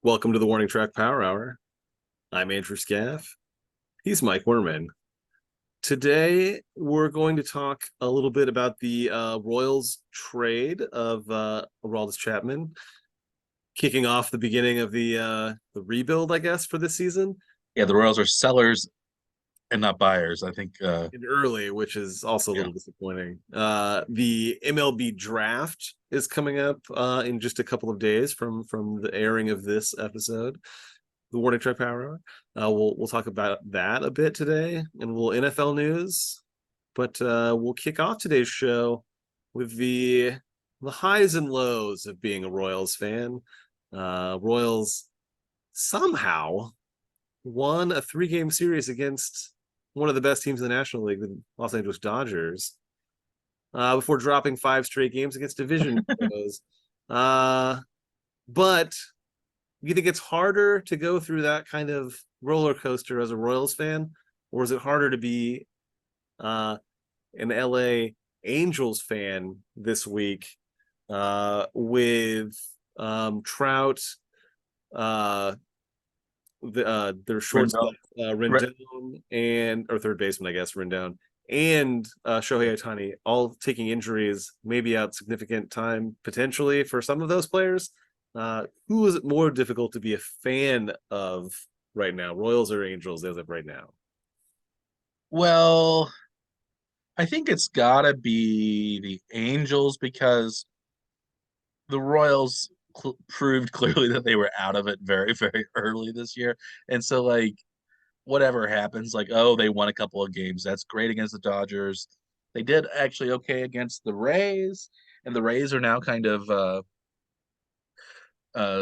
Welcome to the Warning Track Power Hour. I'm Andrew Scaff. He's Mike Werman. Today, we're going to talk a little bit about the Royals trade of Aroldis Chapman, kicking off the beginning of the rebuild, I guess, for this season. Yeah, the Royals are sellers and not buyers. I think. In early, which is also a Yeah. little disappointing. The MLB Draft is coming up in just a couple of days from the airing of this episode. The Warning Track Power Hour. We'll talk about that a bit today and a little NFL news. But we'll kick off today's show with the highs and lows of being a Royals fan. Royals somehow won a 3-game series against one of the best teams in the National League, the Los Angeles Dodgers, before dropping 5 straight games against division foes. But you think it's harder to go through that kind of roller coaster as a Royals fan, or is it harder to be an LA Angels fan this week with Trout, their Rendon, shortstop Rendon, and or third baseman, I guess, Rendon, and Shohei Ohtani, all taking injuries, maybe out significant time potentially for some of those players. Who is it more difficult to be a fan of right now, Royals or Angels, as of right now? well, I think it's gotta be the Angels because the Royals proved clearly that they were out of it very, very early this year, and so whatever happens, oh, they won a couple of games. That's great against the Dodgers. They did actually okay against the Rays, and the Rays are now kind of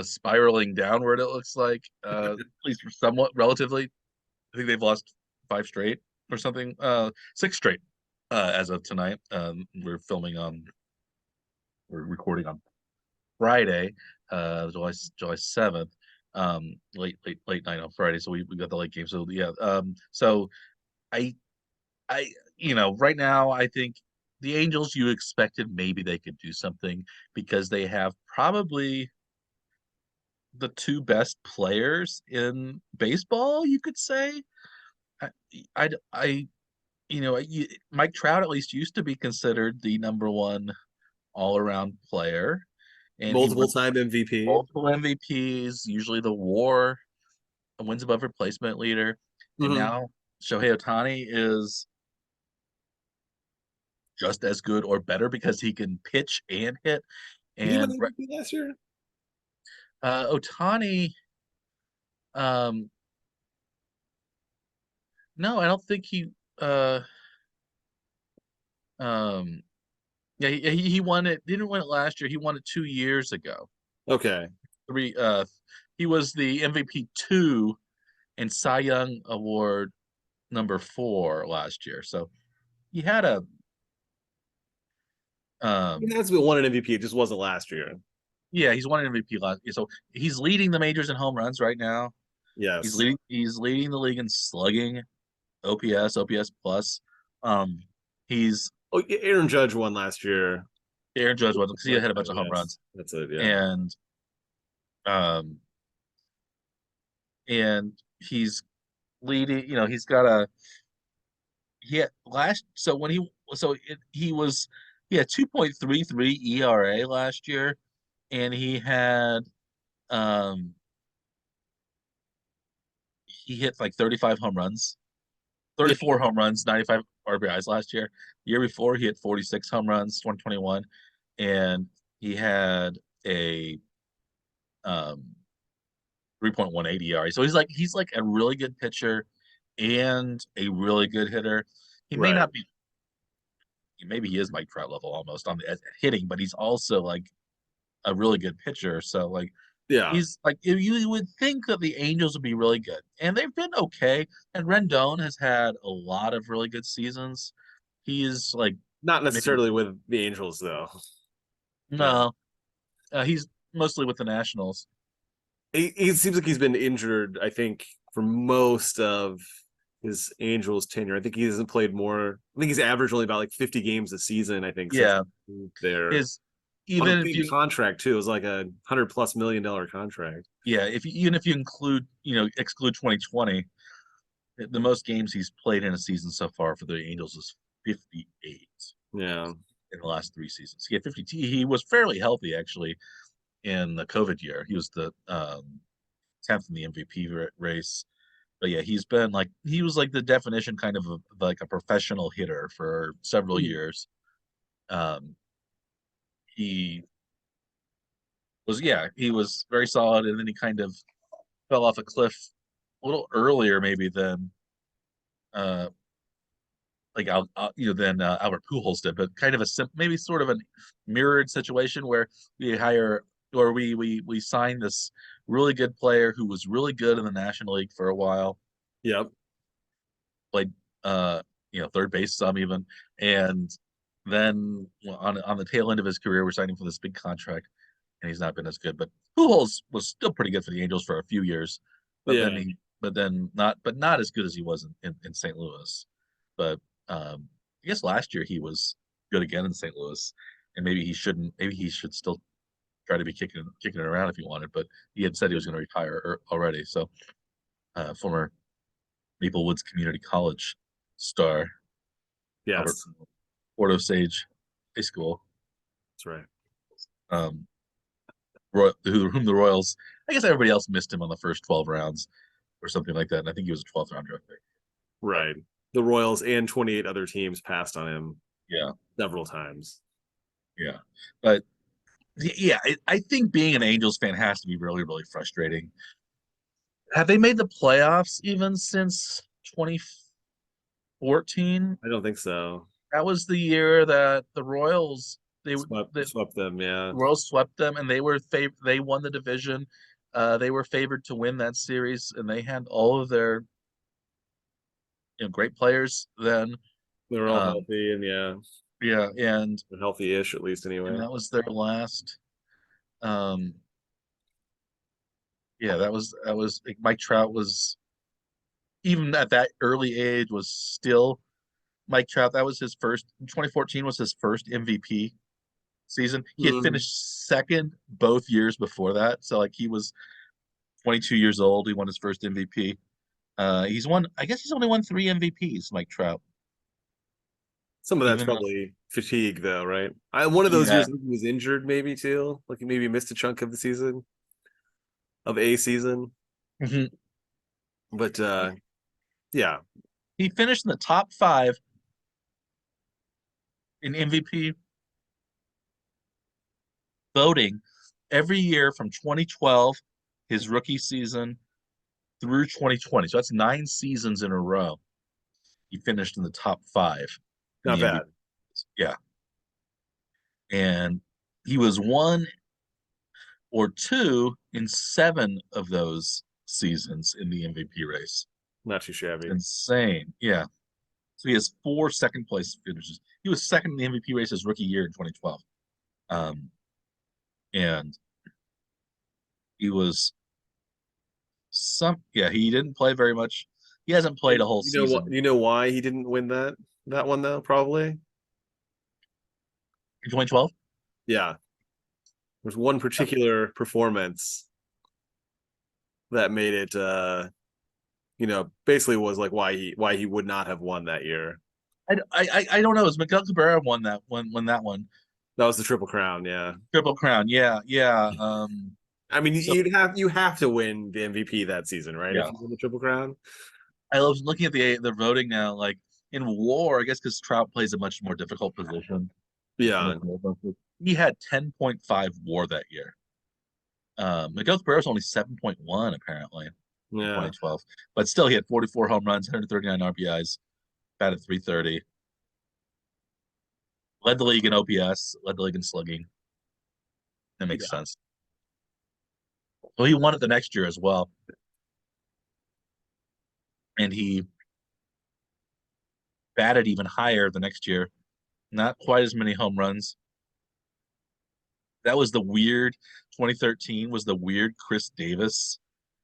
spiraling downward. It looks like, at least for somewhat relatively. I think they've lost 5 straight or something. 6 straight as of tonight. We're recording on Friday, July 7th. Late night on Friday, so we got the late game. So yeah, so I I right now I think the Angels, you expected maybe they could do something because they have probably the two best players in baseball, you could say. I, I Mike Trout at least used to be considered the number one all-around player, and he Multiple won time MVP. multiple MVPs, usually the WAR, a wins above replacement leader, and Mm-hmm. now Shohei Ohtani is just as good or better because he can pitch and hit. Did he win And MVP last year? Ohtani, um, no, I don't think he. Um, yeah, he won it. Didn't win it last year. He won it 2 years ago. Okay. Three. He was the MVP 2 and Cy Young Award number 4 last year. So he had a He um has been won an MVP. It just wasn't last year. yeah, he's won an MVP last year. So he's leading the majors in home runs right now. Yes. He's leading the league in slugging, OPS plus. Um he's Oh, Aaron Judge won last year. Aaron Judge was because he Like, had a bunch of home yes, runs. that's it. Yeah. And um and he's leading, he's got a he had last so when he so it, he had 2.33 ERA last year, and um he hit like 35 home runs, Yeah. 34 home runs, 95 RBIs last year. The year before he hit 46 home runs, 2021, and he had a um 3.18 ERA. So he's like a really good pitcher and a really good hitter. He may Right. not be maybe he is Mike Trout level almost on the hitting, but he's also like a really good pitcher. So Yeah. he's like you would think that the Angels would be really good, and they've been okay. And Rendon has had a lot of really good seasons. He is like Not maybe necessarily with the Angels though. Yeah. no, he's mostly with the Nationals. He seems like he's been injured, I think, for most of his Angels tenure. I think he hasn't played more. I think he's averaged only about like 50 games a season, I think, since Yeah, there. his On a even if big you contract too. It was like $100+ million contract. yeah, if you, even if you include, exclude 2020, the most games he's played in a season so far for the Angels is 58 Yeah. in the last 3 seasons. He had 50. He was fairly healthy actually in the COVID year. He was the 10th in the MVP race. But yeah, he was like the definition kind of like a professional hitter for several years. Um, he he was very solid, and then he kind of fell off a cliff a little earlier maybe than uh like than Albert Pujols did, but kind of maybe sort of a mirrored situation where we hire or we sign this really good player who was really good in the National League for a while, Yep. played third base some even, and then on the tail end of his career we're signing for this big contract, and he's not been as good. But Pujols was still pretty good for the Angels for a few years, but Yeah. not as good as he was in St. Louis. But I guess last year he was good again in St. Louis, and maybe he should still try to be kicking it around if he wanted. But he had said he was going to retire already. So former Maple Woods Community College star Albert Yes. Port Osage High School, That's right. um, whom the Royals, I guess everybody else missed him on the first 12 rounds or something like that. And I think he was a 12th round draft pick. Right. The Royals and 28 other teams passed on him Yeah, several times. yeah. But yeah, I think being an Angels fan has to be really, really frustrating. Have they made the playoffs even since 2014? I don't think so. That was the year that the Royals the Swept them, yeah. Royals swept them, and they won the division. They were favored to win that series, and they had all of their great players then. They were all Um, healthy and yeah, yeah, healthy-ish at least and anyway. that was their last. Um, yeah, that was like, Mike Trout was, even at that early age, was still Mike Trout. That was his first. 2014 was his first MVP season. He had Mhm. finished second both years before that, so like he was 22 years old. He won his first MVP. He's won. I guess he's only won 3 MVPs, Mike Trout. Some of that's Even though, probably fatigue though, right? One of those yeah, years he was injured maybe too. Like he maybe missed a chunk of the season of a season. mhm. But yeah. He finished in the top 5 in MVP voting every year from 2012, his rookie season, through 2020. So that's 9 seasons in a row. He finished in the top 5 in Not the bad. MVP. Yeah, and he was 1 or 2 in 7 of those seasons in the MVP race. Not too shabby. Insane. Yeah. So he has 4 second place finishes. He was second in the MVP race his rookie year in 2012. Um, and he was he didn't play very much. He hasn't played And a whole you know what? season You know why he didn't win that one though? Probably. in 2012. Yeah. There's one particular performance that made it basically was like why he would not have won that year. I don't know. It was Miguel Cabrera won that one. That was the Triple Crown, yeah. Triple Crown. Yeah, yeah. I mean, So you have to win the MVP that season, right? If yeah, you win the Triple Crown. I was looking at the voting now. Like in WAR, I guess because Trout plays a much more difficult position. Yeah. He had 10.5 WAR that year. Miguel Cabrera was only 7.1 apparently in Yeah. 2012, but still he had 44 home runs, 139 RBIs, batted 330, led the league in OPS, led the league in slugging. That makes Yeah. sense. So he won it the next year as well, and he batted even higher the next year. Not quite as many home runs. That was the weird 2013 was the weird Chris Davis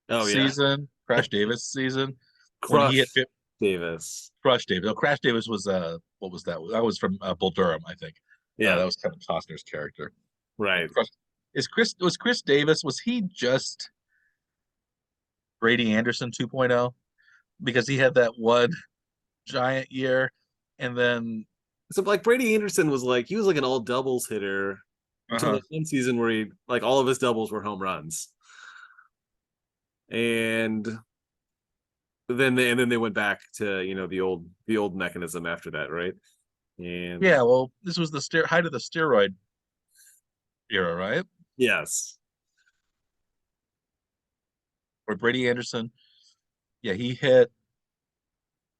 Oh yeah. season, Crash Davis season, when he hit Crush Davis. Crush Davis. Oh, Crash Davis was what was that? That was from Bull Durham, I think. That Yeah. was kind of Costner's character. Right. Was Chris Davis, was he just Brady Anderson 2.0? Because he had that one giant year, and then So like Brady Anderson was like he was like an all doubles hitter until uh-huh. that one season where he like all of his doubles were home runs. And then they went back to, the old mechanism after that, right? And Yeah, well, this was the height of the steroid era, right? yes. Where Brady Anderson, yeah, he hit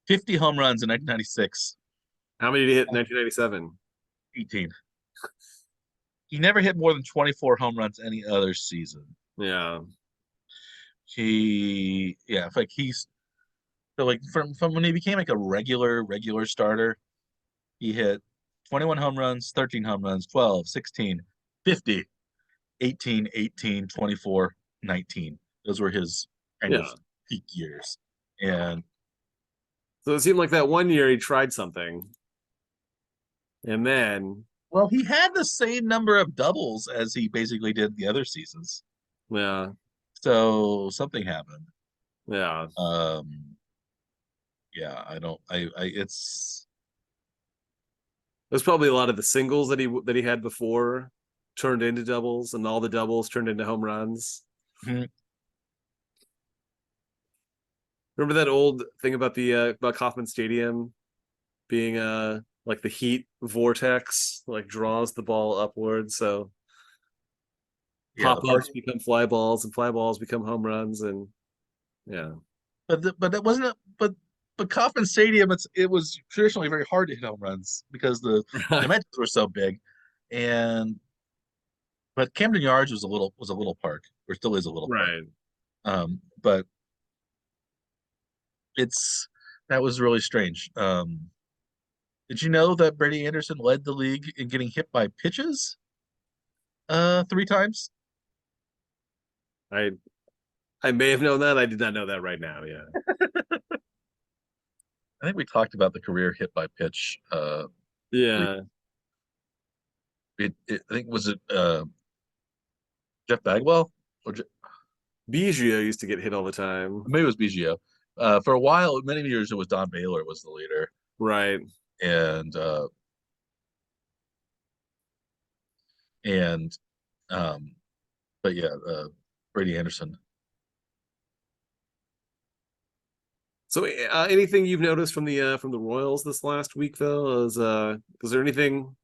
50 home runs in 1996, How many did he hit in 1997? 18. He never hit more than 24 home runs any other season. Yeah. Yeah, like so like from when he became like a regular starter, he hit 21 home runs, 13 home runs, 12, 16, 50, 18, 18, 24, 19. Those were his kind of Yeah. peak years. And So it seemed like that one year he tried something, and then well, he had the same number of doubles as he basically did the other seasons. yeah, So something happened. yeah. Yeah, it's There's probably a lot of the singles that he had before turned into doubles, and all the doubles turned into home runs. mhm. Remember that old thing about the about Kauffman Stadium being like the heat vortex like draws the ball upwards, so Yeah, the pop-ups park. become fly balls and fly balls become home runs, and yeah. But that wasn't but Kauffman Stadium, it was traditionally very hard to hit home runs because the Right. dimensions were so big. And but Camden Yards was a little park, or still is a little park. Right. But it's that was really strange. Did you know that Brady Anderson led the league in getting hit by pitches 3 times? I I may have known that. I did not know that right now. Yeah. I think we talked about the career hit by pitch. Yeah. I think was it Jeff Bagwell or Biggio used to get hit all the time. maybe it was BGO. For a while, many years it was Don Baylor was the leader, Right. and and um, but yeah, Brady Anderson. So, anything you've noticed from the Royals this last week, though? Is there anything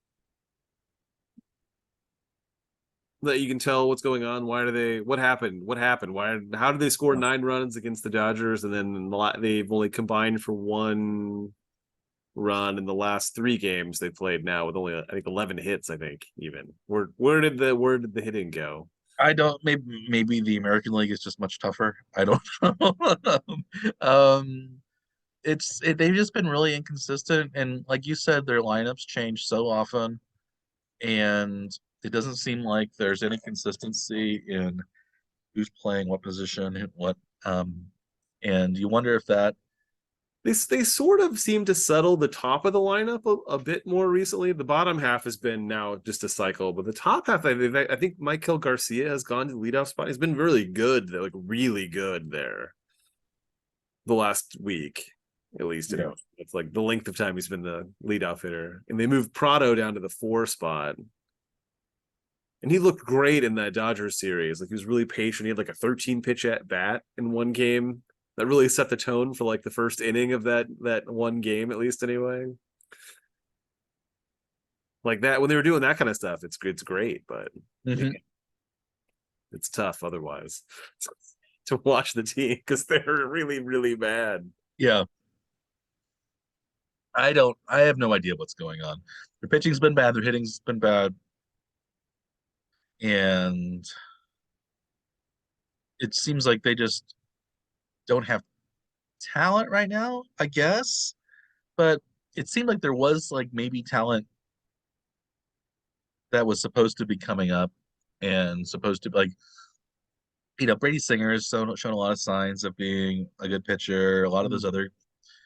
that you can tell what's going on? Why do they? What happened? What happened? How did they score 9 runs against the Dodgers, and then they've only combined for 1 run in the last 3 games they played now with only I think 11 hits. I think even where did the hitting go? I don't. Maybe the American League is just much tougher. I don't know. um, they've just been really inconsistent, and like you said, their lineups change so often, and it doesn't seem like there's any consistency in who's playing what position and what. Um, and you wonder if that. They sort of seem to settle the top of the lineup a bit more recently. The bottom half has been now just a cycle, but the top half, I think Michael Garcia has gone to the leadoff spot. He's been really good, like really good there the last week, at least. Yeah. Anyway. It's like the length of time he's been the leadoff hitter, and they moved Prado down to the 4 spot, and he looked great in that Dodgers series. Like he was really patient. He had like a 13 pitch at bat in one game that really set the tone for like the first inning of that one game, at least anyway. Like that when they were doing that kind of stuff, it's great, but man, Mhm. it's tough otherwise to watch the team because they're really bad. Yeah, I have no idea what's going on. Their pitching's been bad, their hitting's been bad, and it seems like they just don't have talent right now, I guess. But it seemed like there was like maybe talent that was supposed to be coming up and supposed to like Brady Singer has shown a lot of signs of being a good pitcher. A lot of those other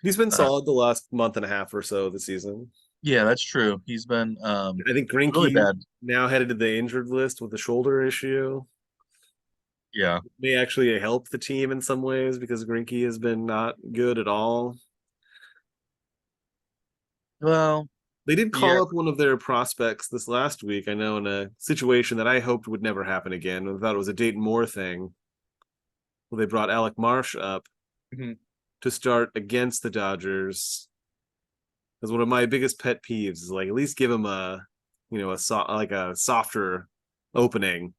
He's been uh, solid the last month and a half or so of the season. Yeah, that's true. He's been I think really Greinke bad. now headed to the injured list with a shoulder issue. Yeah. May actually help the team in some ways because Greinke has been not good at all. Well, They did yeah. call up one of their prospects this last week, I know, in a situation that I hoped would never happen again. I thought it was a Dayton Moore thing. Well, they brought Alec Marsh up Mhm. to start against the Dodgers. Because one of my biggest pet peeves is like at least give him a, like a softer opening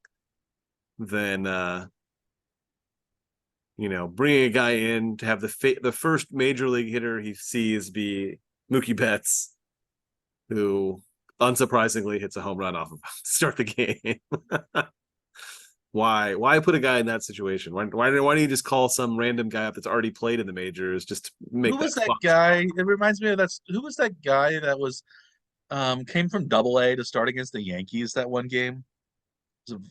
than bringing a guy in to have the first major league hitter he sees be Mookie Betts, who unsurprisingly hits a home run off of to start the game. Why put a guy in that situation? Why don't you just call some random guy up that's already played in the majors just to Who make was that that spot? guy? It reminds me of who was that guy that was came from Double A to start against the Yankees that one game? Was it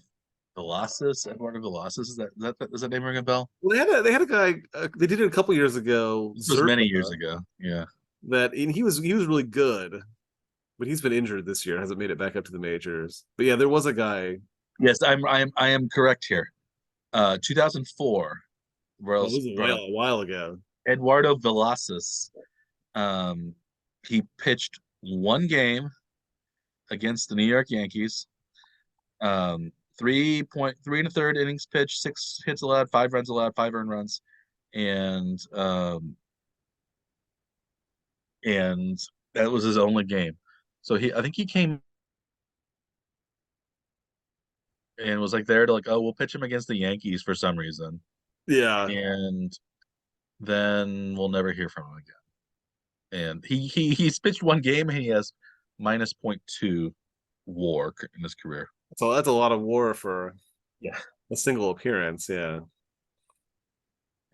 Velazquez? Eduardo Velazquez? Does that name ring a bell? Well, they had a guy they did it a couple years ago, This was many years Zerba, ago. Yeah. that and he was really good, but he's been injured this year, hasn't made it back up to the majors. But yeah, there was a guy. Yes, I am correct here. 2004, Well, it Royals was brought up a while ago. Eduardo Velazquez. Um, he pitched one game against the New York Yankees. 3.3 and a third innings pitched, 6 hits allowed, 5 runs allowed, 5 earned runs, and and that was his only game. So I think he came and was like there to like, oh, we'll pitch him against the Yankees for some reason, Yeah. and then we'll never hear from him again. And he's pitched one game and he has minus .2 WAR in his career. So that's a lot of war for Yeah. a single appearance. Yeah.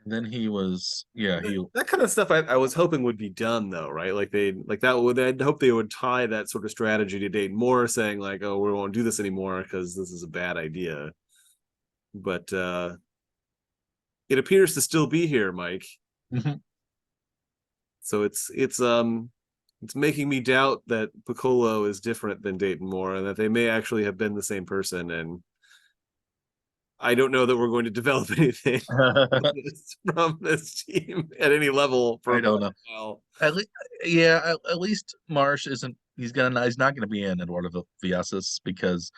And then he was, yeah, That kind of stuff I was hoping would be done though, right? Like they like that would I'd hope they would tie that sort of strategy to Dayton Moore saying like, oh, we won't do this anymore because this is a bad idea. But it appears to still be here, Mike. Mhm. So it's making me doubt that Piccolo is different than Dayton Moore and that they may actually have been the same person. And I don't know that we're going to develop anything from this team at any level for I a don't know. while. At least, yeah, at least Marsh isn't. He's not gonna be in Eduardo Villas's because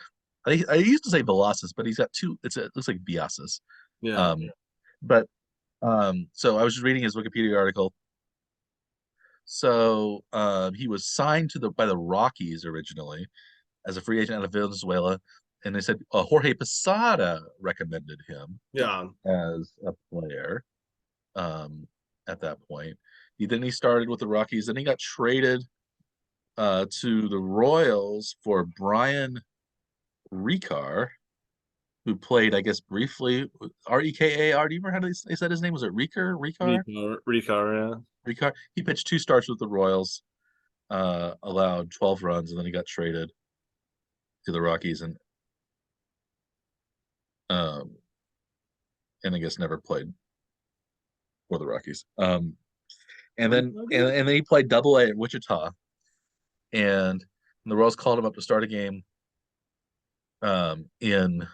I used to say Velasquez, but he's got two. It looks like Villas's. Yeah. Um, but so I was just reading his Wikipedia article. So he was signed by the Rockies originally as a free agent out of Venezuela, and they said Jorge Posada recommended him Yeah. as a player. At that point, he started with the Rockies, then he got traded to the Royals for Brian Rekar, who played, I guess, briefly Rekar. Do you remember how they said his name? Was it Rekar? Rekar? Ricard, yeah. Rekar. He pitched 2 starts with the Royals, allowed 12 runs, and then he got traded to the Rockies um, and I guess never played for the Rockies. And What then and then he played Double A at Wichita, and the Royals called him up to start a game in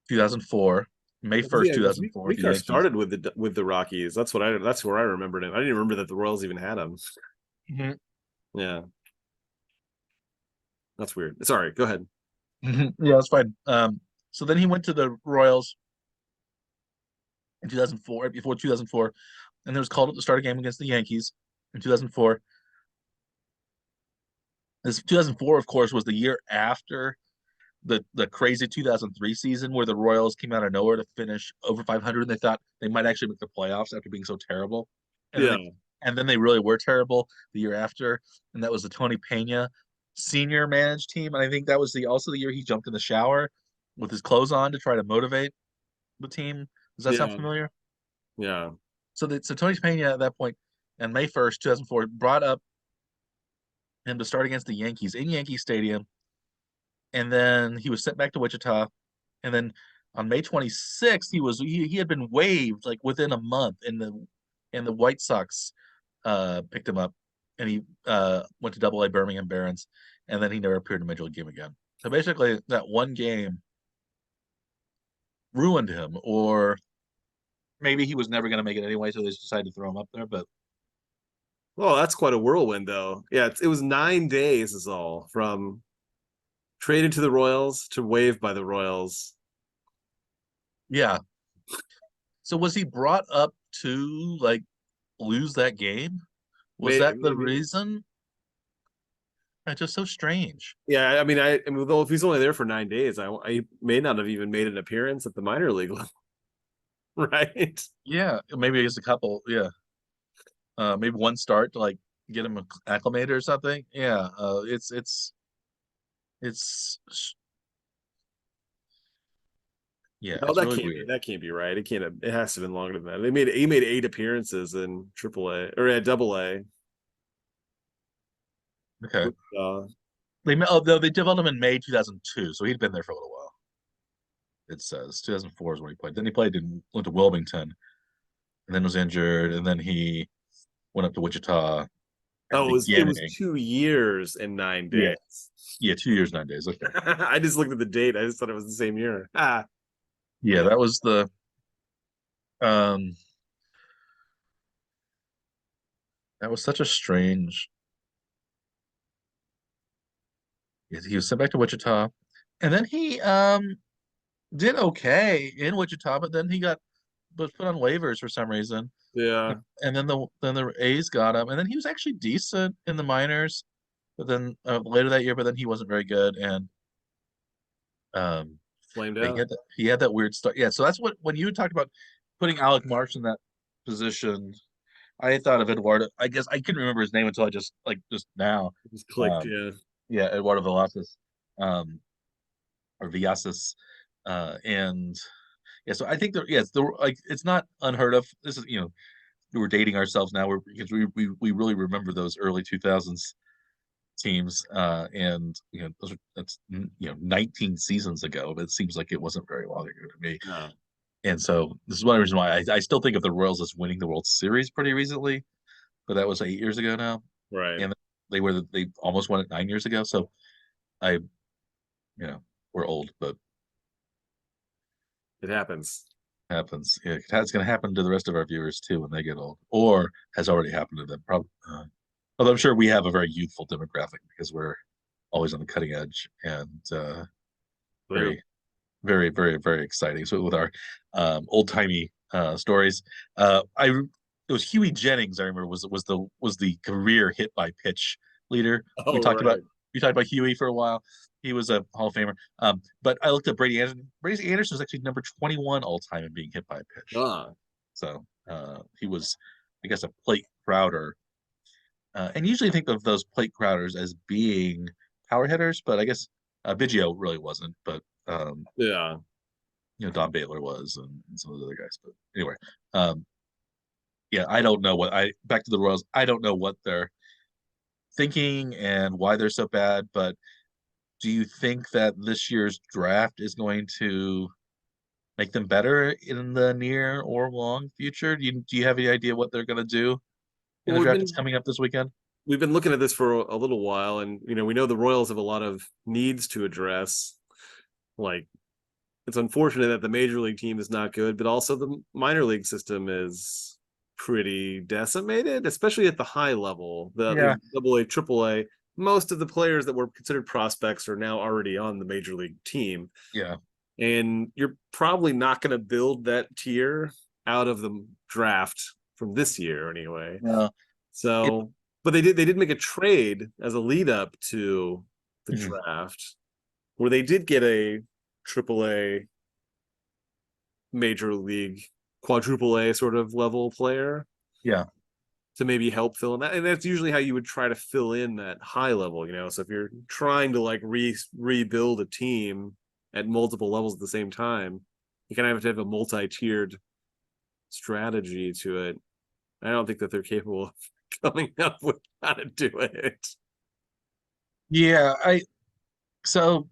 2004, May 1st, Yeah, because 2004, the Ricard Yankees. started with the Rockies. That's where I remembered him. I didn't remember that the Royals even had him. Mhm. Yeah, that's weird. Sorry, go ahead. Yeah, that's fine. So then he went to the Royals in 2004, before 2004, and then was called up to start a game against the Yankees in 2004. This 2004, of course, was the year after the crazy 2003 season where the Royals came out of nowhere to finish over 500, and they thought they might actually make the playoffs after being so terrible, and then Yeah, they really were terrible the year after, and that was the Tony Pena senior managed team, and I think that was also the year he jumped in the shower with his clothes on to try to motivate the team. Does that sound yeah, familiar? yeah, So Tony Pena at that point, on May 1st, 2004, brought up him to start against the Yankees in Yankee Stadium, and then he was sent back to Wichita, and then on May 26th, he had been waived like within a month, and the White Sox picked him up and he went to Double A Birmingham Barons, and then he never appeared in a major league game again. So basically, that one game ruined him, or maybe he was never going to make it anyway, so they just decided to throw him up there. But Well, that's quite a whirlwind, though. Yeah, it was 9 days is all from traded to the Royals to waived by the Royals. yeah, so was he brought up to like lose that game? Was that the Maybe. reason? That's just so strange. Yeah, I mean, though if he's only there for 9 days, I may not have even made an appearance at the minor league level, right? Yeah, maybe just a couple. Yeah, maybe one start to like get him acclimated or something. Yeah, it's yeah, No, it's that really can't be weird. that can't be right. It can't have, it has to have been longer than that. He made 8 appearances in AAA or at Double A. Okay, With, although they developed him in May 2002, so he'd been there for a little while. It says 2004 is when he played. Then he went to Wilmington, and then was injured, and then he went up to Wichita at the it was beginning. 2 years and nine Yeah, days. yeah, 2 years, 9 days. Okay. I just looked at the date. I just thought it was the same year. Yeah, that was the um that was such a strange. He was sent back to Wichita, and then he did okay in Wichita, but then he got was put on waivers for some reason, Yeah, and then the A's got him, and then he was actually decent in the minors, but then later that year, but then he wasn't very good, and um flamed yeah, out. he had that weird start. Yeah, so that's what when you talked about putting Alec Marsh in that position, I thought of Eduardo. I guess I couldn't remember his name until I just now. It just clicked. Um, Yeah, yeah, Eduardo Velazquez, um, or Villasas, and yeah. So I think that yes, the like it's not unheard of. This is we're dating ourselves now. Because we really remember those early 2000s teams, and that's 19 seasons ago, but it seems like it wasn't very long ago to me. no, And so this is one reason why I still think of the Royals as winning the World Series pretty recently, but that was 8 years ago now, right. and they almost won it 9 years ago. So I we're old, but It happens. happens. Yeah, it's going to happen to the rest of our viewers too when they get old, or has already happened to them. Probably, although I'm sure we have a very youthful demographic because we're always on the cutting edge and Clearly. very, very, very, very exciting. So with our old timey stories, I it was Huey Jennings. I remember was the career hit by pitch leader. We Oh, talked about right. we talked about Huey for a while. He was a Hall of Famer. But I looked at Brady Anderson. Brady Anderson was actually number 21 all time in being hit by a pitch. Ah, So he was, I guess, a plate crowder. And usually think of those plate crowders as being power hitters, but I guess Biggio really wasn't. But yeah. Don Baylor was, and some of the other guys. But anyway, um, yeah, I don't know what I back to the Royals. I don't know what they're thinking and why they're so bad. But do you think that this year's draft is going to make them better in the near or long future? Do you have any idea what they're going to do in Well, the we've draft that's been coming up this weekend? we've been looking at this for a little while, and we know the Royals have a lot of needs to address. Like, it's unfortunate that the major league team is not good, but also the minor league system is pretty decimated, especially at the high level. The Yeah, Double A, Triple A. Most of the players that were considered prospects are now already on the major league team, yeah, and you're probably not going to build that tier out of the draft from this year anyway. uh, it, So, but they did make a trade as a lead up to the mhm, draft where they did get a triple A major league quadruple A sort of level player yeah, to maybe help fill in that. And that's usually how you would try to fill in that high level. So if you're trying to like rebuild a team at multiple levels at the same time, you kind of have to have a multi-tiered strategy to it. I don't think that they're capable of coming up with how to do it. yeah. So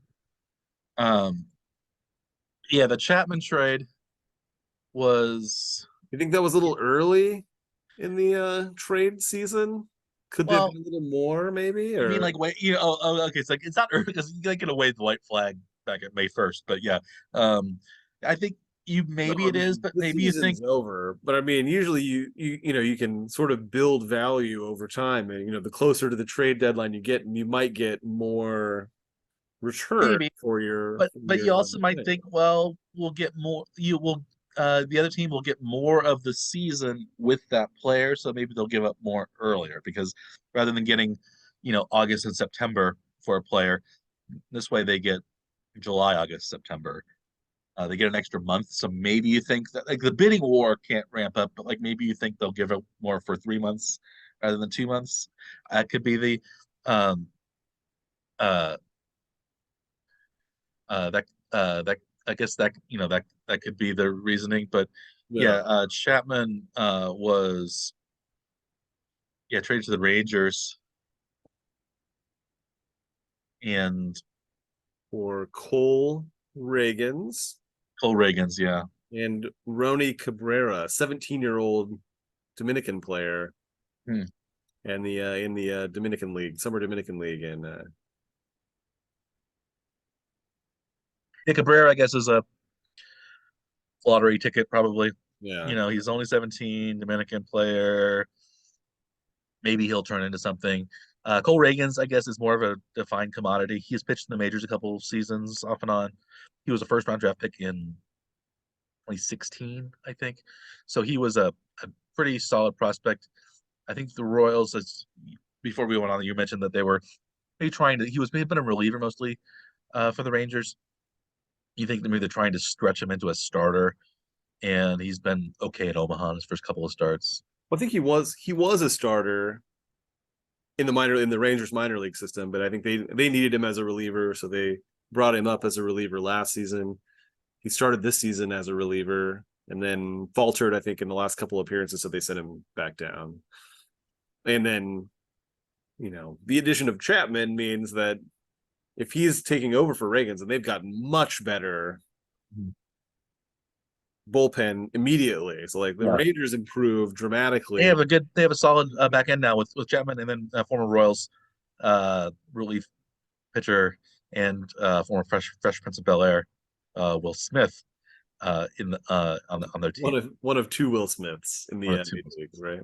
um, yeah, the Chapman trade was You think that was a little early in the trade season? Could there Well, be a little more, maybe? you mean Or like wait, okay, it's like it's not early because you get away the white flag back at May 1st, but yeah, um, I think you no, maybe I it is, mean but the maybe you think season's over. But I mean, usually you can sort of build value over time, and the closer to the trade deadline you get, and you might get more return maybe, for your but you also might thing. think, well, we'll get more. You will, the other team will get more of the season with that player, so maybe they'll give up more earlier because rather than getting, August and September for a player, this way they get July, August, September. They get an extra month, so maybe you think that like the bidding war can't ramp up, but like maybe you think they'll give it more for 3 months rather than 2 months. That could be the um uh that that I guess that that could be the reasoning, but Yeah, yeah, Chapman was traded to the Rangers and for Cole Reagans Cole Reagans, yeah. and Rony Cabrera, 17-year-old Dominican player, Hmm. and the in the Dominican League, Summer Dominican League, and Yeah, Cabrera, I guess, is a lottery ticket probably. yeah, He's only 17, Dominican player. Maybe he'll turn into something. Cole Reagans, I guess, is more of a defined commodity. He's pitched in the majors a couple of seasons off and on. He was a first round draft pick in 2016, I think. So he was a pretty solid prospect. I think the Royals, as before we went on, you mentioned that they were maybe trying to. He'd been a reliever mostly for the Rangers. You think maybe they're trying to stretch him into a starter, and he's been okay at Omaha in his first couple of starts. I think he was a starter in the Rangers minor league system, but I think they needed him as a reliever, so they brought him up as a reliever last season. He started this season as a reliever and then faltered, I think, in the last couple of appearances, so they sent him back down. And then, the addition of Chapman means that if he's taking over for Reagans, and they've gotten much better bullpen immediately. So like the Yeah. Rangers improved dramatically. They have a solid back end now with Chapman and then former Royals relief pitcher and former Fresh Prince of Bel Air, Will Smith, in the on their team. One of two Will Smiths in One the of two. major leagues, right?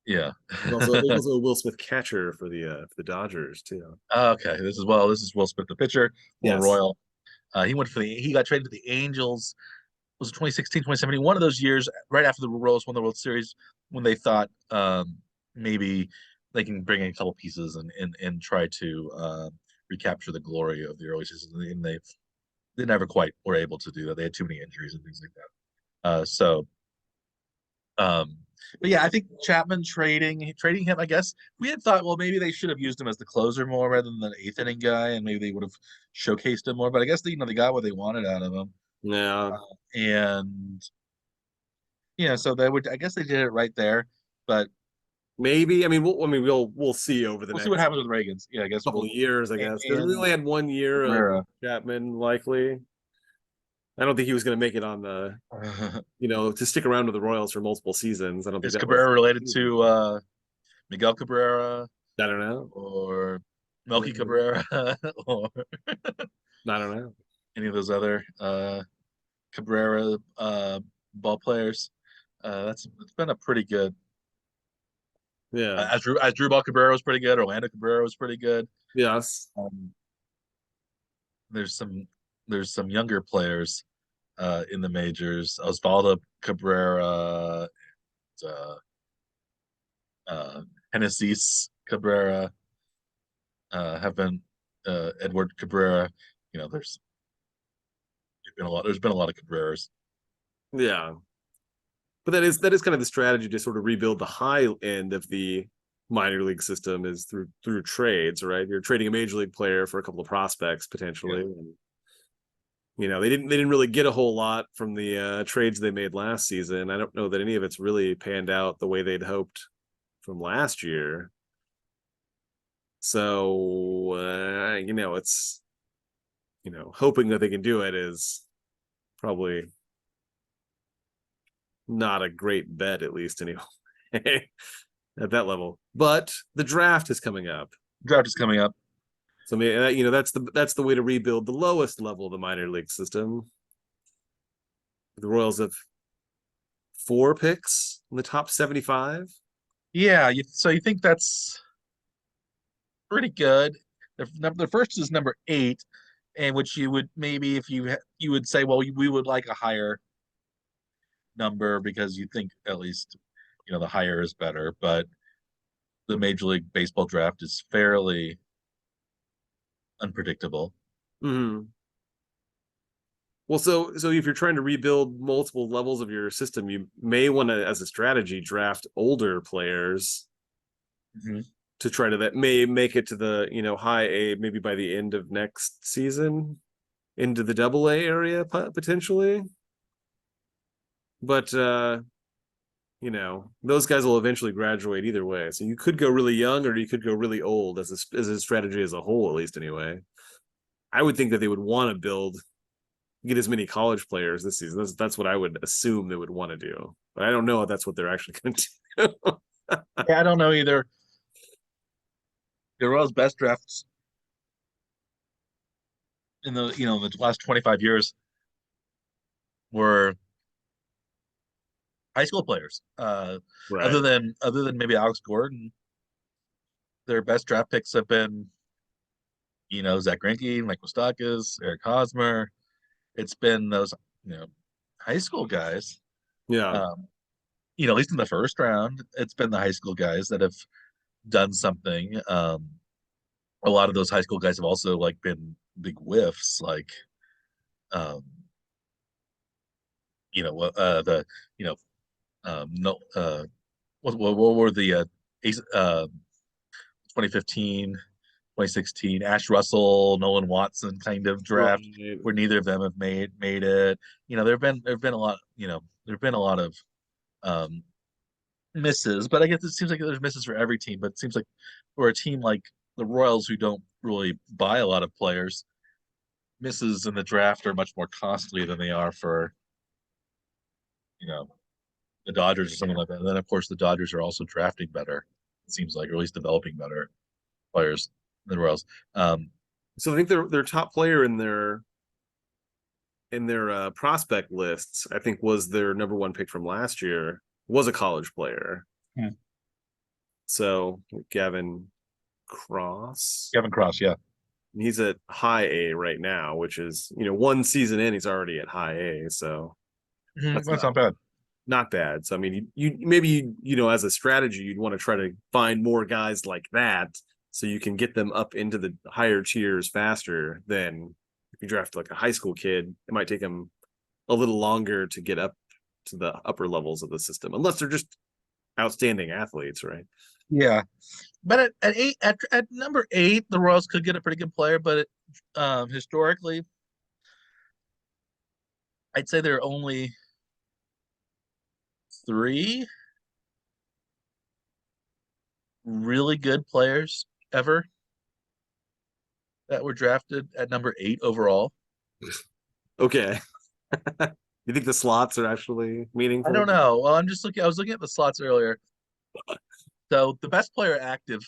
Yeah. There's also a Will Smith catcher for the Dodgers too. Okay. This is Will Smith, the pitcher, former Yes. Royal. He got traded to the Angels. Was it 2016, 2017? One of those years right after the Royals won the World Series when they thought maybe they can bring in a couple pieces and try to recapture the glory of the early season. And they never quite were able to do that. They had too many injuries and things like that. Um, but yeah, I think Chapman trading him. I guess we had thought, well, maybe they should have used him as the closer more rather than the eighth inning guy, and maybe they would have showcased him more. But I guess they got what they wanted out of him, Yeah. and so they would. I guess they did it right there. But Maybe. We'll see over the we'll see what next happens with Reagans. Yeah, I guess couple of years, I guess, because we and only had 1 year of Cabrera. Chapman. Likely, I don't think he was going to make it on the to stick around with the Royals for multiple seasons. I don't think Is that was. Cabrera related to Miguel Cabrera I don't know. or Melky Cabrera or I don't know. any of those other Cabrera ball players? It's been a pretty good. Yeah. As Drew Ball Cabrera was pretty good. Orlando Cabrera was pretty good. Yes. Um, there's some younger players in the majors. Osvaldo Cabrera, uh, uh, Genesis Cabrera have been Edward Cabrera. There's been a lot. There's been a lot of Cabreras. Yeah. But that is kind of the strategy to sort of rebuild the high end of the minor league system is through trades, right? You're trading a major league player for a couple of prospects potentially. Yeah. And they didn't really get a whole lot from the trades they made last season. I don't know that any of it's really panned out the way they'd hoped from last year. So it's hoping that they can do it is probably not a great bet, at least anyway, at that level. But the draft is coming up. Draft is coming up. So that's the way to rebuild the lowest level of the minor league system. The Royals have 4 picks in the top 75. Yeah, so you think that's pretty good. The first is number 8, and which you would maybe if you would say, well, we would like a higher number because you think at least the higher is better. But the Major League Baseball draft is fairly unpredictable. Mm-hmm. Well, so if you're trying to rebuild multiple levels of your system, you may want to, as a strategy, draft older players Mm-hmm. to try to that may make it to the high A maybe by the end of next season into the AA area potentially. But those guys will eventually graduate either way. So you could go really young or you could go really old as a strategy as a whole, at least anyway. I would think that they would want to get as many college players this season. That's what I would assume they would want to do. But I don't know if that's what they're actually going to do. Yeah, I don't know either. The Royals' best drafts in the last 25 years were high school players. Right. Other than maybe Alex Gordon, their best draft picks have been Zach Greinke, Mike Moustakas, Eric Hosmer. It's been those high school guys. Yeah. At least in the first round, it's been the high school guys that have done something. A lot of those high school guys have also like been big whiffs, like um, the no what were the 2015, 2016 Ash Russell, Nolan Watson kind of draft Right. where neither of them have made it. There've been a lot, there've been a lot of um misses, but I guess it seems like there's misses for every team, but it seems like for a team like the Royals who don't really buy a lot of players, misses in the draft are much more costly than they are for, you know, the Dodgers or something like that. And then of course the Dodgers are also drafting better, it seems like, or at least developing better players than the Royals. Um, So I think their top player in their prospect lists, I think was their number one pick from last year, was a college player. Hmm. So Gavin Cross. Kevin Cross, yeah. He's at high A right now, which is, one season in, he's already at high A. So that's That's not bad. not bad. So I mean, you maybe as a strategy, you'd want to try to find more guys like that so you can get them up into the higher tiers faster than if you draft like a high school kid. It might take them a little longer to get up to the upper levels of the system, unless they're just outstanding athletes, right? Yeah, but at number 8, the Royals could get a pretty good player, but historically, I'd say there are only 3 really good players ever that were drafted at number 8 overall. Okay. You think the slots are actually I meaningful? don't know. Well, I was looking at the slots earlier. So the best player active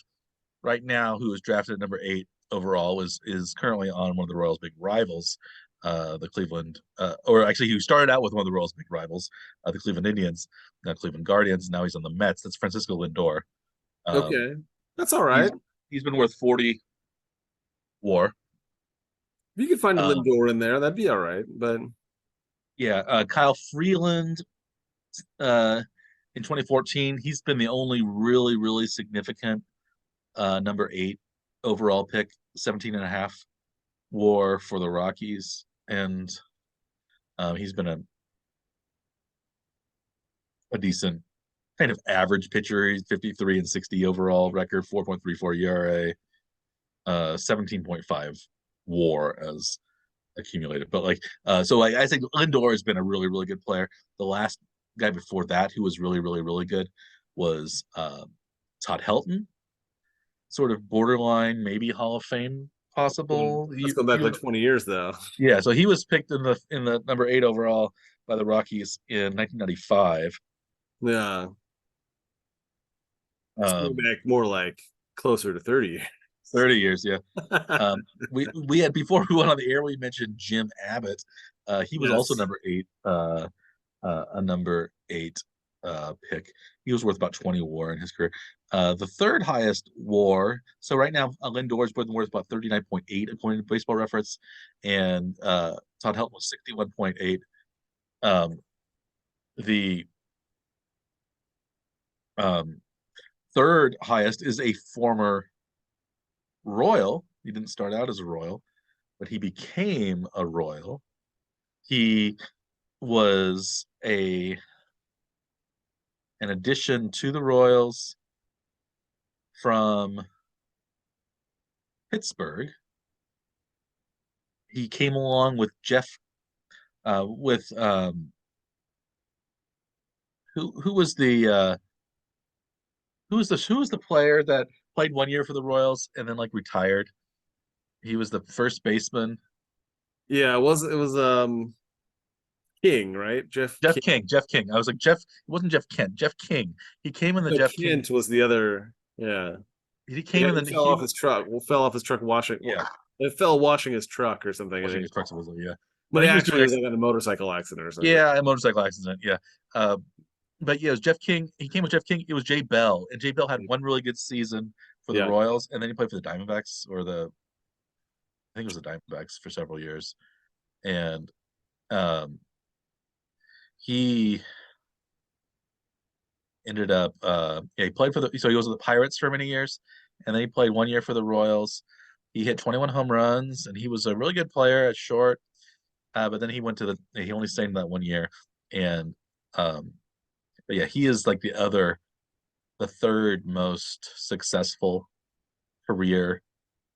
right now who was drafted at number 8 overall is currently on one of the Royals' big rivals, the Cleveland, or actually, who started out with one of the Royals' big rivals, the Cleveland Indians, now Cleveland Guardians. Now he's on the Mets. That's Francisco Lindor. Um, Okay. That's all he's right. he's been worth 40 WAR. If you could find a Um, Lindor in there, that'd be all right. But yeah, Kyle Freeland, uh, in 2014, he's been the only really significant number 8 overall pick, 17 and a half WAR for the Rockies, and he's been a decent kind of average pitcher. He's 53 and 60 overall record, 4.34 ERA, 17.5 WAR as accumulated. But so I think Lindor has been a really good player. The last guy before that who was really good was Todd Helton, sort of borderline, maybe Hall of Fame possible. let's go back like 20 years though. Yeah, so he was picked in the number 8 overall by the Rockies in 1995. Yeah. It's going Um, back more like closer to 30 years. 30 years, yeah. We had before we went on the air, we mentioned Jim Abbott. He was also Yes. number eight, a number eight pick. He was worth about 20 WAR in his career. The third highest WAR. So right now, Lindor is worth about 39.8 according to Baseball Reference, and Todd Helton was 61.8. Um, the um, third highest is a former Royal. He didn't start out as a Royal, but he became a Royal. He was an addition to the Royals from Pittsburgh. He came along with with who was the who was the player that played 1 year for the Royals and then like retired? He was the first baseman. Yeah, it was King, right? Jeff Jeff King. King. Jeff King. I was like Jeff. It wasn't Jeff Kent. Jeff King. He came in the No, Jeff King. Kent was the other. Yeah. He came Yeah, in he the fell off his truck. Well, fell off his truck washing. Well, yeah, it fell washing his truck or something. washing his trucks supposedly. Yeah, But he was actually, doing it was like on a motorcycle accident or something. yeah, a motorcycle accident. Yeah, uh, but yeah, it was Jeff King. He came with Jeff King. It was Jay Bell, and Jay Bell had one really good season for the Yeah. Royals, and then he played for the Diamondbacks or I think it was the Diamondbacks for several years, and um, he ended up yeah, he played for he was with the Pirates for many years, and then he played 1 year for the Royals. He hit 21 home runs, and he was a really good player at short. But then he went to he only stayed in that 1 year, and um, but yeah, he is like the third most successful career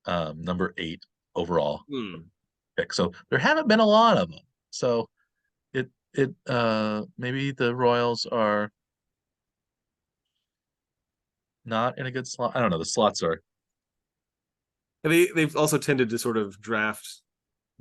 number eight overall Hmm. pick. So there haven't been a lot of them. So it maybe the Royals are not in a good slot. I don't know. The slots are And they've also tended to sort of draft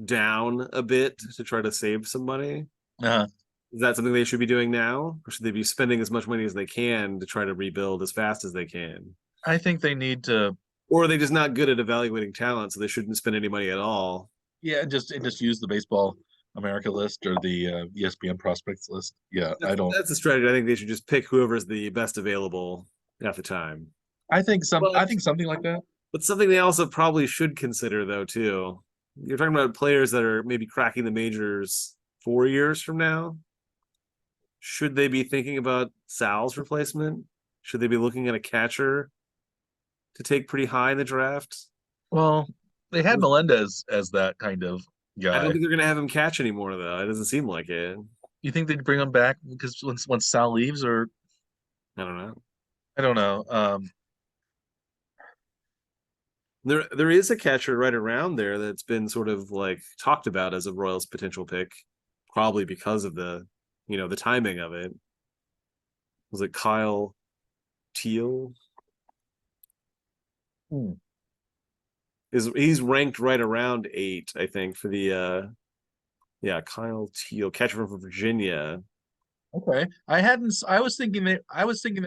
down a bit to try to save some money. uh, Is that something they should be doing now? Or should they be spending as much money as they can to try to rebuild as fast as they can? I think they need to Or are they just not good at evaluating talent, so they shouldn't spend any money at all? yeah, just use the Baseball America list or the ESPN prospects list. Yeah, I don't. That's a strategy. I think they should just pick whoever's the best available at the time. I But think something like that. but something they also probably should consider though too. You're talking about players that are maybe cracking the majors 4 years from now. Should they be thinking about Sal's replacement? Should they be looking at a catcher to take pretty high in the draft? Well, they had Melendez as that kind of I don't guy. think they're gonna have him catch anymore though. It doesn't seem like it. You think they'd bring him back because once Sal leaves, or I don't know. I don't know. There is a catcher right around there that's been sort of like talked about as a Royals potential pick, probably because of the timing of it. Was it Kyle Teal? Hmm. He's ranked right around 8, I think, for the yeah, Kyle Teal, catcher from Virginia. Okay, I was thinking they're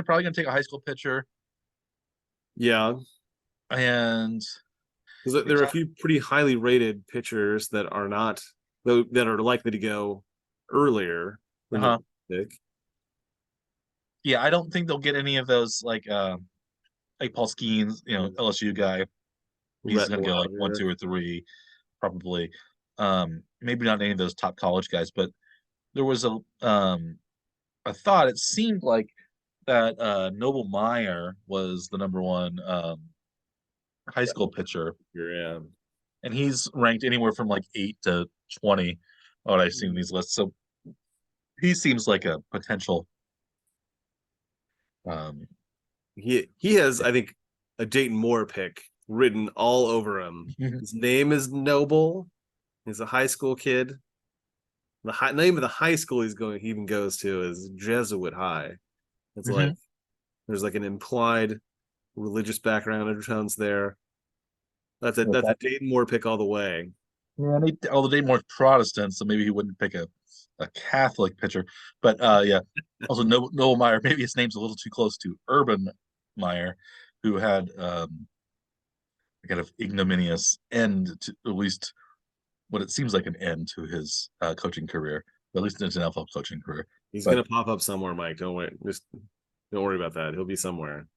probably gonna take a high school pitcher, Yeah, and because they there are a talk. few pretty highly rated pitchers that are not that are likely to go earlier than the Uh-huh. pick. Yeah, I don't think they'll get any of those like Paul Skeens, LSU guy. He's Rhett gonna go like one, Lauder. two, or three, probably. Maybe not any of those top college guys, but there was a thought. It seemed like that Noble Meyer was the number one high school pitcher, Yeah. and he's ranked anywhere from like 8 to 20. What I've seen in these lists, so he seems like a potential. Um, He has, I think, a Dayton Moore pick written all over him. His name is Noble. He's a high school kid. The name of the high school he even goes to is Jesuit High. It's like mhm. there's like an implied religious background undertones there. That's a Dayton Moore pick all the way. Yeah, although Dave Moore's Protestant, so maybe he wouldn't pick a Catholic pitcher. But yeah, also Noble Meyer, maybe his name's a little too close to Urban Meyer, who had a kind of ignominious end to at least what it seems like an end to his coaching career, at least in his NFL coaching career. He's But gonna pop up somewhere, Mike. Don't worry. Just don't worry about that. He'll be somewhere.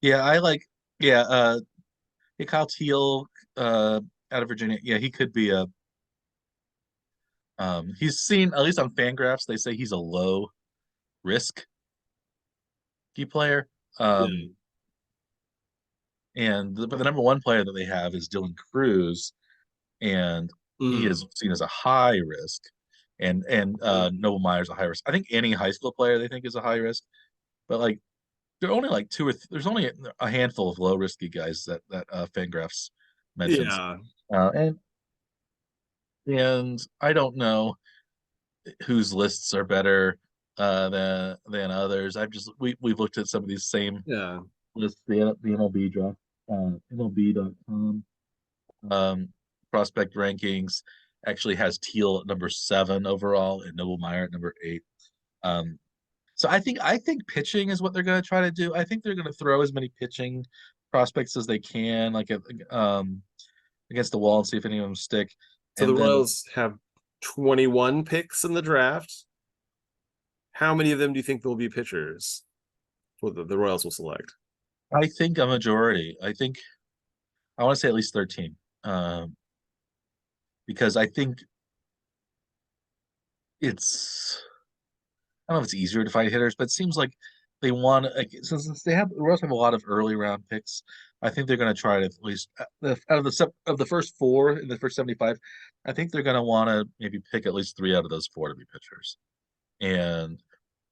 yeah, I like yeah, yeah, Kyle Teal uh out of Virginia. Yeah, he could be a he's seen at least on Fangraphs, they say he's a low risk key player. Um Yeah. but the number one player that they have is Dylan Cruz, and he Mm. is seen as a high risk. And Noble Myers a high risk. I think any high school player they think is a high risk, but like there are only like there's only a handful of low risky guys that Fangraphs mentions. Yeah. Uh, and and I don't know whose lists are better than others. We've looked at some of these same Yeah. lists, the MLB draft, MLB.com prospect rankings actually has Teal at number 7 overall and Noble Meyer at number 8. Um, so I think pitching is what they're going to try to do. I think they're going to throw as many pitching prospects as they can, like against the wall, and see if any of them stick. So the And then Royals have 21 picks in the draft. How many of them do you think will be pitchers? Well, the Royals will select. I think a majority. I think I want to say at least 13, um, because I think it's I don't know if it's easier to find hitters, but it seems like they want like since the Royals have a lot of early round picks. I think they're going to try to at least out of the first 4 in the first 75. I think they're going to want to maybe pick at least 3 out of those 4 to be pitchers. And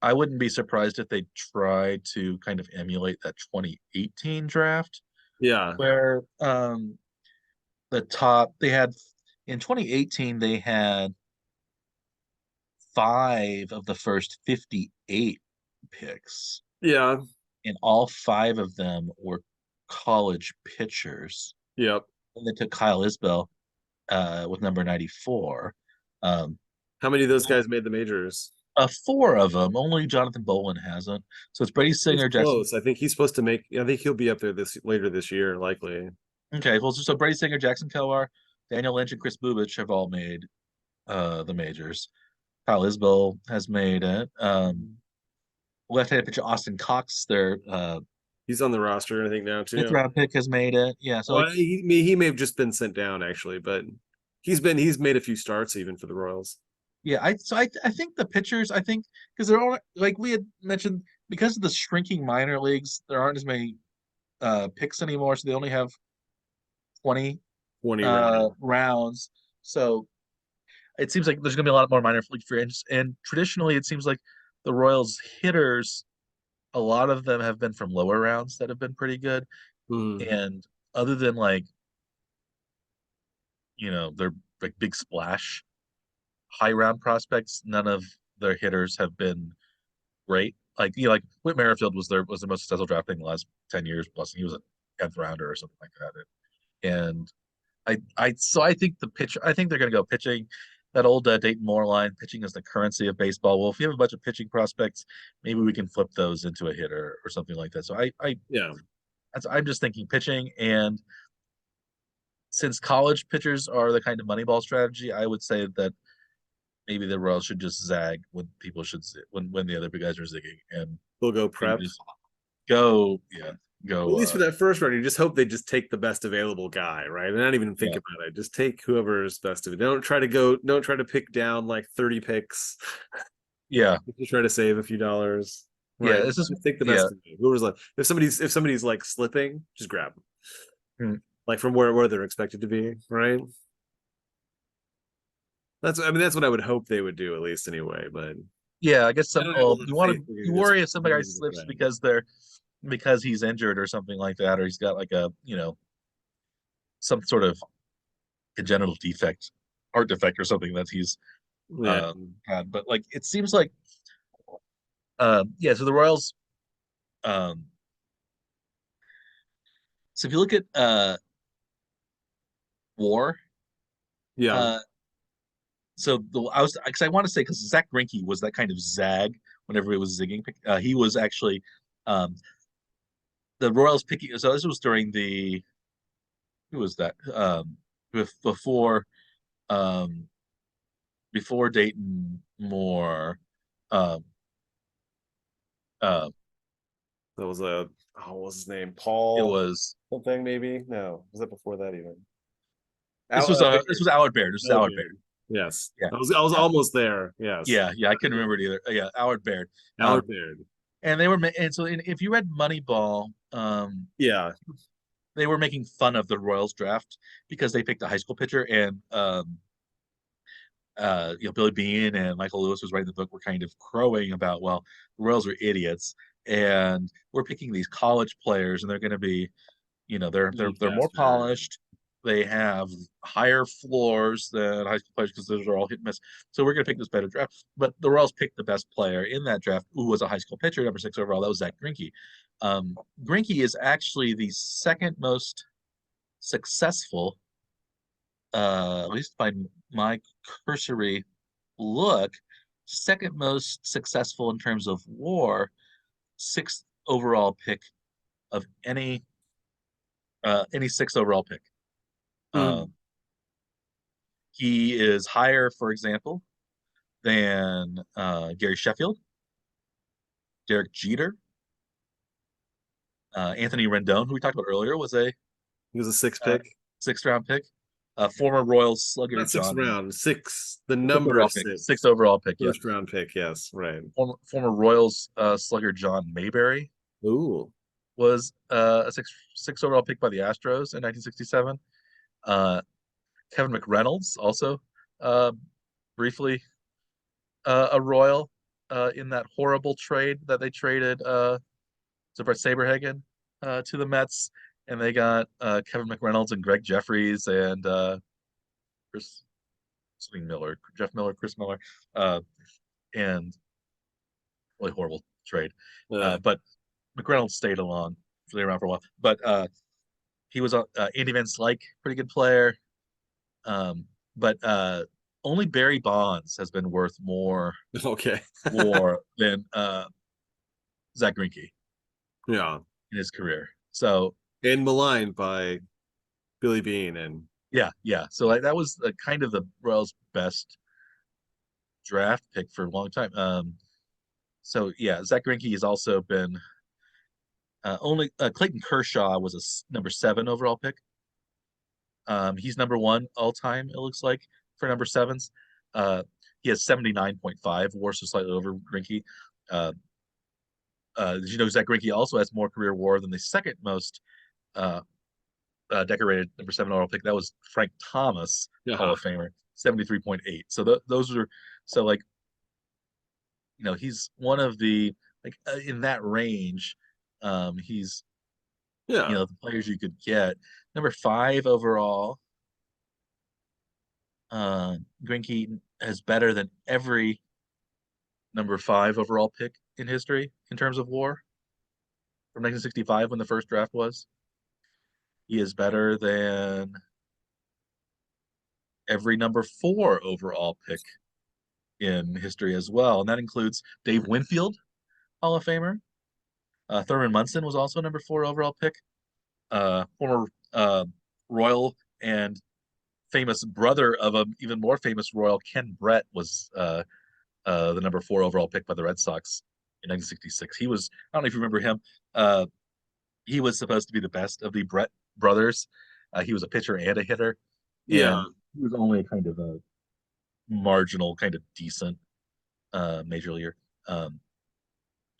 I wouldn't be surprised if they try to kind of emulate that 2018 draft Yeah. where the top they had in 2018 they had 5 of the first 58 picks, Yeah. and all 5 of them were college pitchers. Yep. And they took Kyle Isbell with number 94. Um, How many of those guys made the majors? 4 of them, only Jonathan Bolin hasn't. So it's Brady He's Singer, Jackson. close. I think he's supposed to make. I think he'll be up there this later this year, likely. Okay, well, so Brady Singer, Jackson Kelwar, Daniel Lynch, and Chris Bubich have all made the majors. Kyle Isbell has made it. Left-handed pitcher Austin Cox, their He's on the roster, I think, now fifth too. round pick, has made it. Yeah, so like Well, he may have just been sent down actually, but he's made a few starts even for the Royals. yeah, I think the pitchers, I think because they're all like we had mentioned, because of the shrinking minor leagues, there aren't as many picks anymore, so they only have 20 20 round. rounds. So it seems like there's gonna be a lot more minor league free agents. And traditionally it seems like the Royals hitters, a lot of them have been from lower rounds that have been pretty good. Hmm. And other than like, they're like big splash high round prospects, none of their hitters have been great. Like like Whit Merrifield was the most successful draft pick in the last 10 years plus. He was a 10th rounder or something like that. And I think I think they're gonna go pitching. That old Dayton Moore line, pitching is the currency of baseball. Well, if you have a bunch of pitching prospects, maybe we can flip those into a hitter or something like that. So Yeah. I'm just thinking pitching. And since college pitchers are the kind of moneyball strategy, I would say that maybe the Royals should just zag when people should when the other big guys are zigging, and They'll go maybe prep. just go Well, go at least for that first round, you just hope they just take the best available guy, right? And not even think yeah about it. Just take whoever's best of it. Don't try to pick down like 30 picks. yeah Just try to save a few dollars. yeah Right. this is Just take the yeah best of it. Whoever's like if somebody's like slipping, just grab them. mm, Like from where they're expected to be, right? That's what I would hope they would do at least anyway. But yeah. I guess I some don't have a lot of you want faith to they're you gonna just worry if somebody run into the slips ground. because he's injured or something like that, or he's got like a some sort of congenital defect, heart defect or something that he's Yeah. had. But like it seems like yeah. So the Royals, um, so if you look at WAR, Yeah. uh, so I was because I want to say because Zach Greinke was that kind of zag whenever it was zigging. He was actually Um, the Royals picking. So this was during the who was that? Before um, before Dayton Moore. Um, uh, That was a what was his name? it Paul was something maybe? No, was that before that even? this Baird. was Howard Baird. This was Howard Howard Baird. Baird. Yes. Yeah. I was almost there. Yes. Yeah. I couldn't remember it either. Yeah, Howard Baird. Howard Baird. And they were, and so if you read Moneyball, Yeah. they were making fun of the Royals draft because they picked a high school pitcher, and Billy Bean and Michael Lewis was writing the book were kind of crowing about, well, the Royals are idiots, and we're picking these college players, and they're going to be, Really they're more faster. polished. They have higher floors than high school players because those are all hit and miss. So we're going to pick this better draft. But the Royals picked the best player in that draft, who was a high school pitcher, number 6 overall. That was Zach Greinke. Greinke is actually the second most successful, at least by my cursory look, second most successful in terms of WAR, 6th overall pick of any 6th overall pick. Mm. He is higher, for example, than Gary Sheffield, Derek Jeter, Anthony Rendon, who we talked about earlier, was a He was a six uh, pick. 6th round pick. Former Royals slugger Not sixth John round. Six. The 6th number overall pick, 6th six. overall pick, yeah. First round pick. Yes. Right. Former Royals slugger John Mayberry Ooh. was a six overall pick by the Astros in 1967. Kevin McReynolds also uh, briefly a Royal in that horrible trade that they traded so Brett Saberhagen to the Mets, and they got Kevin McReynolds and Greg Jeffries and Chris something Miller, Jeff Miller, Chris Miller, and really horrible trade. Uh, But McReynolds stayed along, stayed around for a while. But he was Andy Van Slyke, pretty good player. But only Barry Bonds has been worth more okay. WAR than Zach Greinke Yeah. in his career. So And maligned by Billy Bean and yeah. So like that was kind of the Royals' best draft pick for a long time. So yeah, Zach Greinke has also been only Clayton Kershaw was a number 7 overall pick. He's number 1 all time. It looks like for number 7s. He has 79.5 WAR, so slightly over Greinke. Uh, did you know Zach Greinke also has more career WAR than the second most uh, decorated number 7 overall pick? That was Frank Thomas, Hall yeah. of Famer, 73.8. So those are so like he's one of the like in that range. He's Yeah. the players you could get. Number 5 overall, Greinke is better than every number 5 overall pick in history in terms of WAR from 1965 when the first draft was. He is better than every number 4 overall pick in history as well, and that includes Dave Winfield, Hall of Famer. Thurman Munson was also a number 4 overall pick. Former Royal and famous brother of a even more famous Royal, Ken Brett, was the number 4 overall pick by the Red Sox in 1966. He was, I don't know if you remember him. He was supposed to be the best of the Brett brothers. He was a pitcher and a hitter, Yeah. and he was only kind of a marginal, kind of decent major leaguer.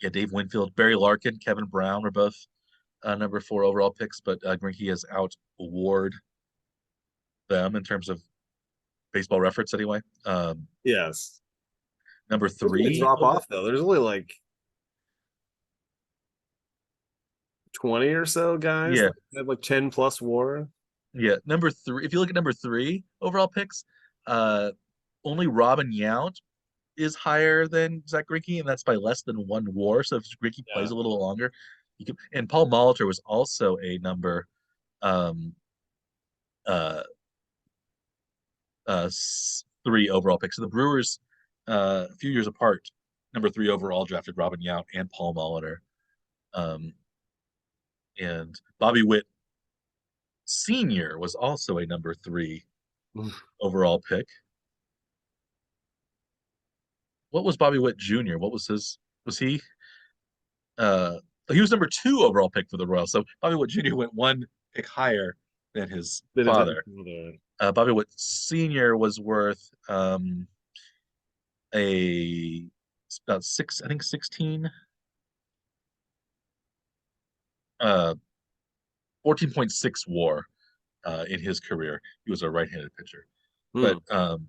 Yeah, Dave Winfield, Barry Larkin, Kevin Brown were both number 4 overall picks, but Greinke has out award them in terms of baseball reference anyway. Yes. Number There's gonna 3 drop off though. There's only like 20 or so guys yeah, that have like 10 plus WAR. yeah. Number 3, if you look at number 3 overall picks, uh, only Robin Yount is higher than Zach Greinke, and that's by less than 1 WAR. So if Greinke Yeah. plays a little longer, you can. And Paul Molitor was also a number um, uh, 3 overall pick. So the Brewers, a few years apart, number 3 overall drafted Robin Yount and Paul Molitor. Um, and Bobby Witt Sr. was also a number 3 overall pick. What was Bobby Witt Jr.? What was his? Was uh he was number 2 overall pick for the Royals. So Bobby Witt Jr. went 1 pick higher than his That is father. Bobby Witt Sr. was worth a about 6, I think 16, 14.6 WAR in his career. He was a right-handed pitcher, but Hmm.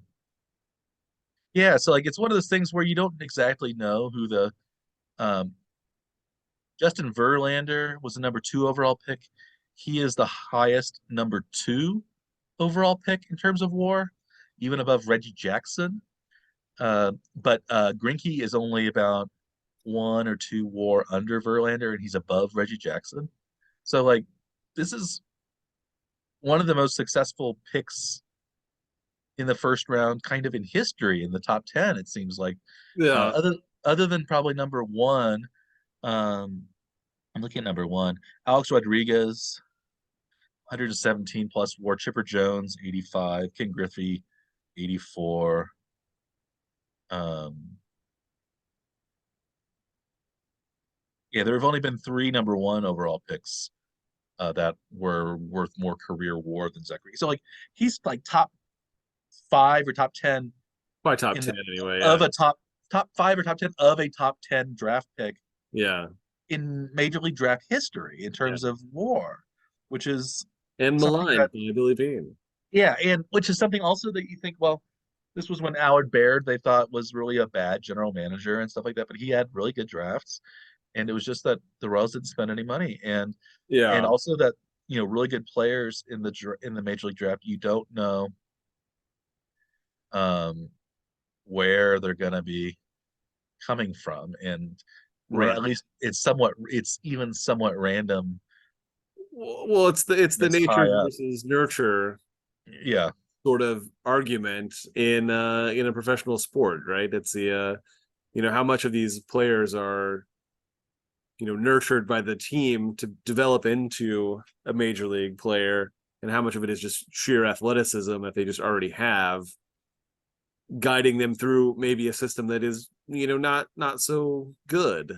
yeah, so like it's one of those things where you don't exactly know who the um, Justin Verlander was the number 2 overall pick. He is the highest number 2 overall pick in terms of WAR, even above Reggie Jackson. But Greinke is only about 1 or 2 WAR under Verlander, and he's above Reggie Jackson. So like this is one of the most successful picks in the first round, kind of in history in the top 10. It seems like Yeah. other than probably number 1. Um, I'm looking at number 1, Alex Rodriguez, 117 plus WAR, Chipper Jones, 85, King Griffey, 84. Um, yeah, there have only been 3 number 1 overall picks that were worth more career WAR than Zachary. So like he's like top 5 or top 10 By top in 10 the anyway. Yeah. of a top 5 or top 10 of a top 10 draft pick Yeah. in Major League Draft history in Yeah. terms of WAR, which is And something maligned that by Billy Bean. yeah, and which is something also that you think, well, this was when Howard Baird they thought was really a bad general manager and stuff like that, but he had really good drafts, and it was just that the Royals didn't spend any money, and Yeah. also that really good players in the Major League Draft, you don't know um where they're going to be coming from, and at Right. least it's even somewhat random Well, it's the that's nature high up. versus nurture Yeah, sort of argument in a professional sport, right? It's the how much of these players are nurtured by the team to develop into a major league player, and how much of it is just sheer athleticism that they just already have, guiding them through maybe a system that is not so good.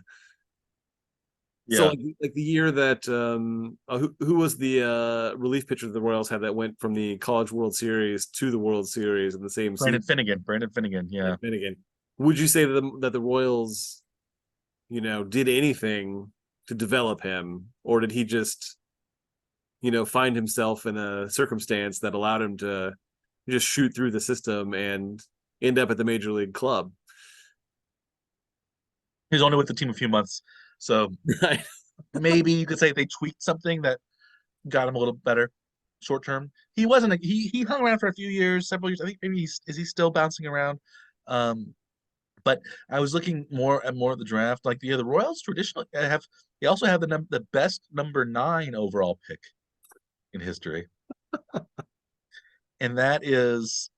So yeah. like the year that who was the relief pitcher the Royals had that went from the College World Series to the World Series in the same season? Brandon Finnegan, yeah. Like Finnegan. Would you say that the Royals, did anything to develop him, or did he just, find himself in a circumstance that allowed him to just shoot through the system and end up at the major league club? He's only with the team a few months, so Right. maybe you could say they tweaked something that got him a little better short term. He wasn't he hung around for a few years, several years. I think maybe is he still bouncing around? Um, but I was looking more at the draft. Like the Royals traditionally have they also have the best number 9 overall pick in history, and that is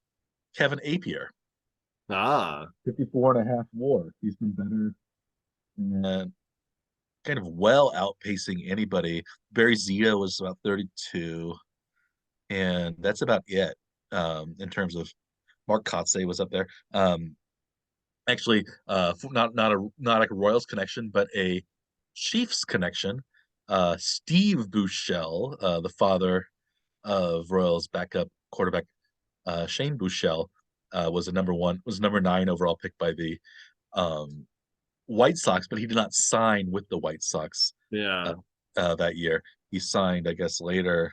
Kevin Apier. Ah. 54.5 WAR. He's been better. Kind of well outpacing anybody. Barry Zito was about 32, and that's about it in terms of Mark Kotze was up there. Actually, not like a Royals connection, but a Chiefs connection. Steve Buechele, the father of Royals backup quarterback Shane Buechele, was number 9 overall pick by the um, White Sox, but he did not sign with the White Sox uh, Yeah. that year. He signed, I guess, later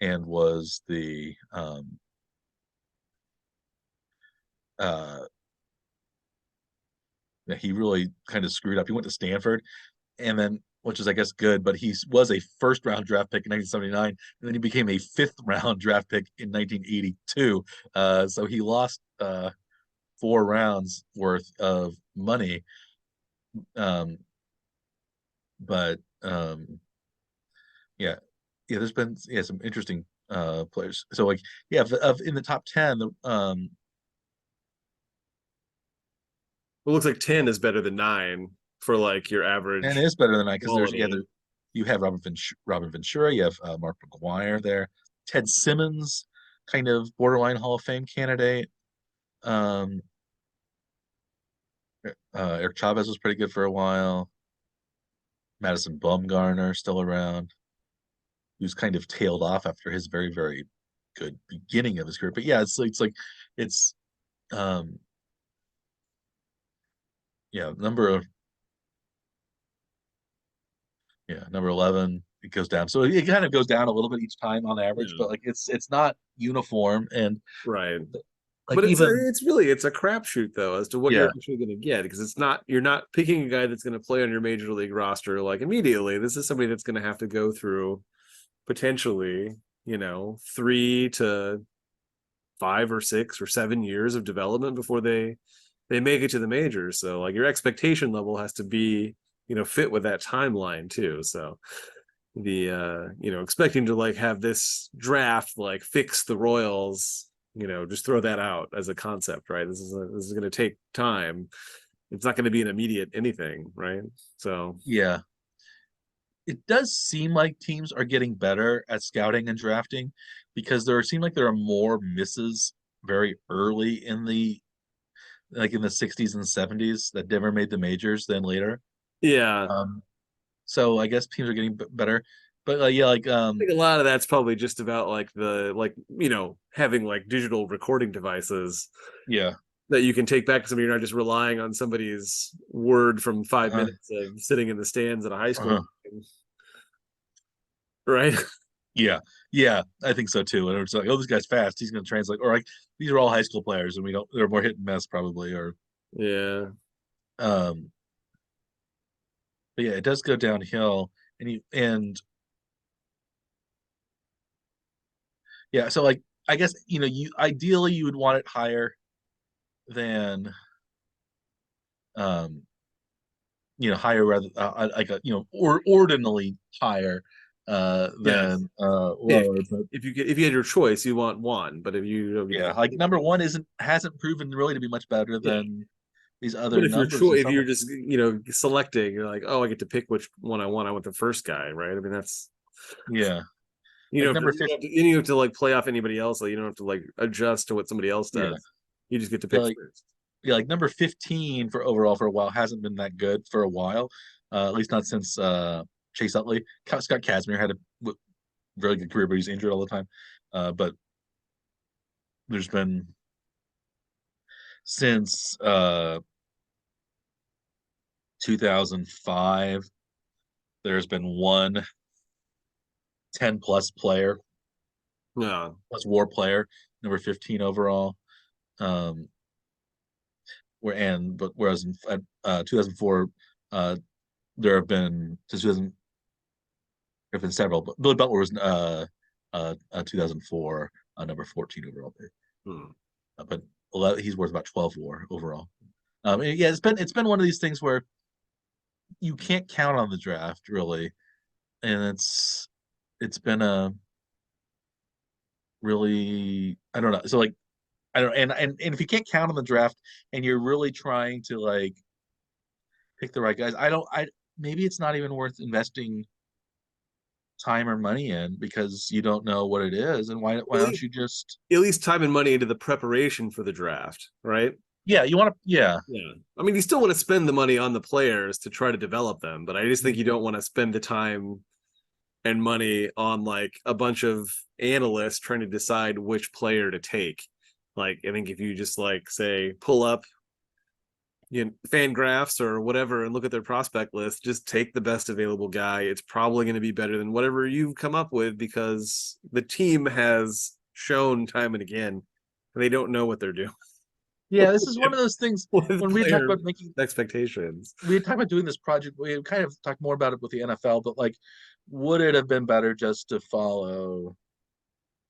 and was the uh, he really kind of screwed up. He went to Stanford, and then which is I guess good, but he was a first round draft pick in 1979, and then he became a fifth round draft pick in 1982. So he lost 4 rounds worth of money. Um, but yeah, yeah, there's been some interesting players. So like yeah, of in the top 10, It looks like 10 is better than 9 for like your And average it is better than that because quality. you have Robin Ventura, you have Mark McGuire there, Ted Simmons, kind of borderline Hall of Fame candidate. Um, Eric Chavez was pretty good for a while. Madison Bumgarner still around, who's kind of tailed off after his very good beginning of his career. But yeah, it's um yeah number 11 it goes down. So it kind of goes down a little bit each time on average, Yeah. but like it's not uniform and Right. like But even it's a crapshoot though as to what you're yeah actually going to get because it's not you're not picking a guy that's going to play on your major league roster like immediately. This is somebody that's going to have to go through potentially, 3 to 5 or 6 or 7 years of development before they make it to the majors. So like your expectation level has to be, fit with that timeline too. So the expecting to like have this draft like fix the Royals, just throw that out as a concept, right? This is going to take time. It's not going to be an immediate anything, right? So yeah it does seem like teams are getting better at scouting and drafting because there are more misses very early in the like in the 60s and 70s that never made the majors than later. yeah, Um, so I guess teams are getting better, but yeah, like I think a lot of that's probably just about like having like digital recording devices yeah, that you can take back to somebody. You're not just relying on somebody's word from five uh-huh, minutes of sitting in the stands at a high school uh-huh. game, right? Yeah, yeah, I think so too. And it's like, oh, this guy's fast. He's going to translate. Or like, these are all high school players, and we don't. They're more hit and miss probably. Or, Yeah. um, but yeah, it does go downhill, and yeah. So like, I guess you ideally you would want it higher than um, higher rather like a or ordinally higher Yes. than Yeah. lower. But If you had your choice, you want one, but if you don't get yeah, to, like number one hasn't proven really to be much better yeah. than these But other if you're numbers in if some you're ways. just selecting, you're like, oh, I get to pick which one I want. I want the first guy, right? I mean, that's Yeah, you like know, number you don't 50. have to, you don't have to like play off anybody else. Like you don't have to like adjust to what somebody else Yeah, does. You just get to yeah, pick like first. yeah, like number 15 for overall for a while hasn't been that good for a while. At least not since Chase Utley. Scott Kazmir had a very good career, but he's injured all the time. But there's been since 2005, there's been one 10 plus player, Yeah. plus WAR player, number 15 overall. Um, whereas in 2004, there have been since 2000, there have been several, but Billy Butler was 2004 number 14 overall pick. Hmm. But he's worth about 12 WAR overall. Yeah, it's been one of these things where you can't count on the draft really, and it's been a really I don't know. So like I don't and if you can't count on the draft and you're really trying to like pick the right guys, I maybe it's not even worth investing time or money in because you don't know what it is. And why At don't least, you just at least time and money into the preparation for the draft, right? yeah, you want to yeah. Yeah. I mean, you still want to spend the money on the players to try to develop them, but I just think you don't want to spend the time and money on like a bunch of analysts trying to decide which player to take. Like, I think if you just like say pull up fan graphs or whatever and look at their prospect list, just take the best available guy. It's probably going to be better than whatever you've come up with because the team has shown time and again they don't know what they're doing Yeah, this is one of those things with when we talk player about making expectations. we had talked about doing this project, we kind of talked more about it with the NFL, but like would it have been better just to follow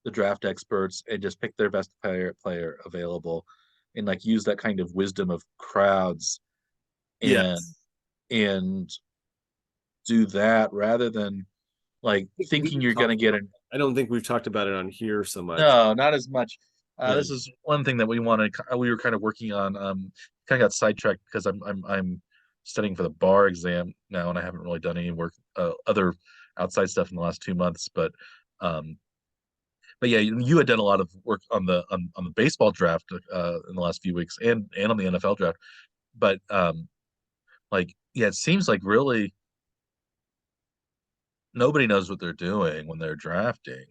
the draft experts and just pick their best player available and like use that kind of wisdom of crowds and Yes. and do that rather than like thinking you're going to get an I don't think we've talked about it on here so much. no, not as much. Yeah. This is one thing that we were kind of working on. Kind of got sidetracked because I'm studying for the bar exam now, and I haven't really done any work, other outside stuff in the last 2 months. Um, but yeah, you had done a lot of work on the baseball draft in the last few weeks, and on the NFL draft. But like, yeah, it seems like really nobody knows what they're doing when they're drafting.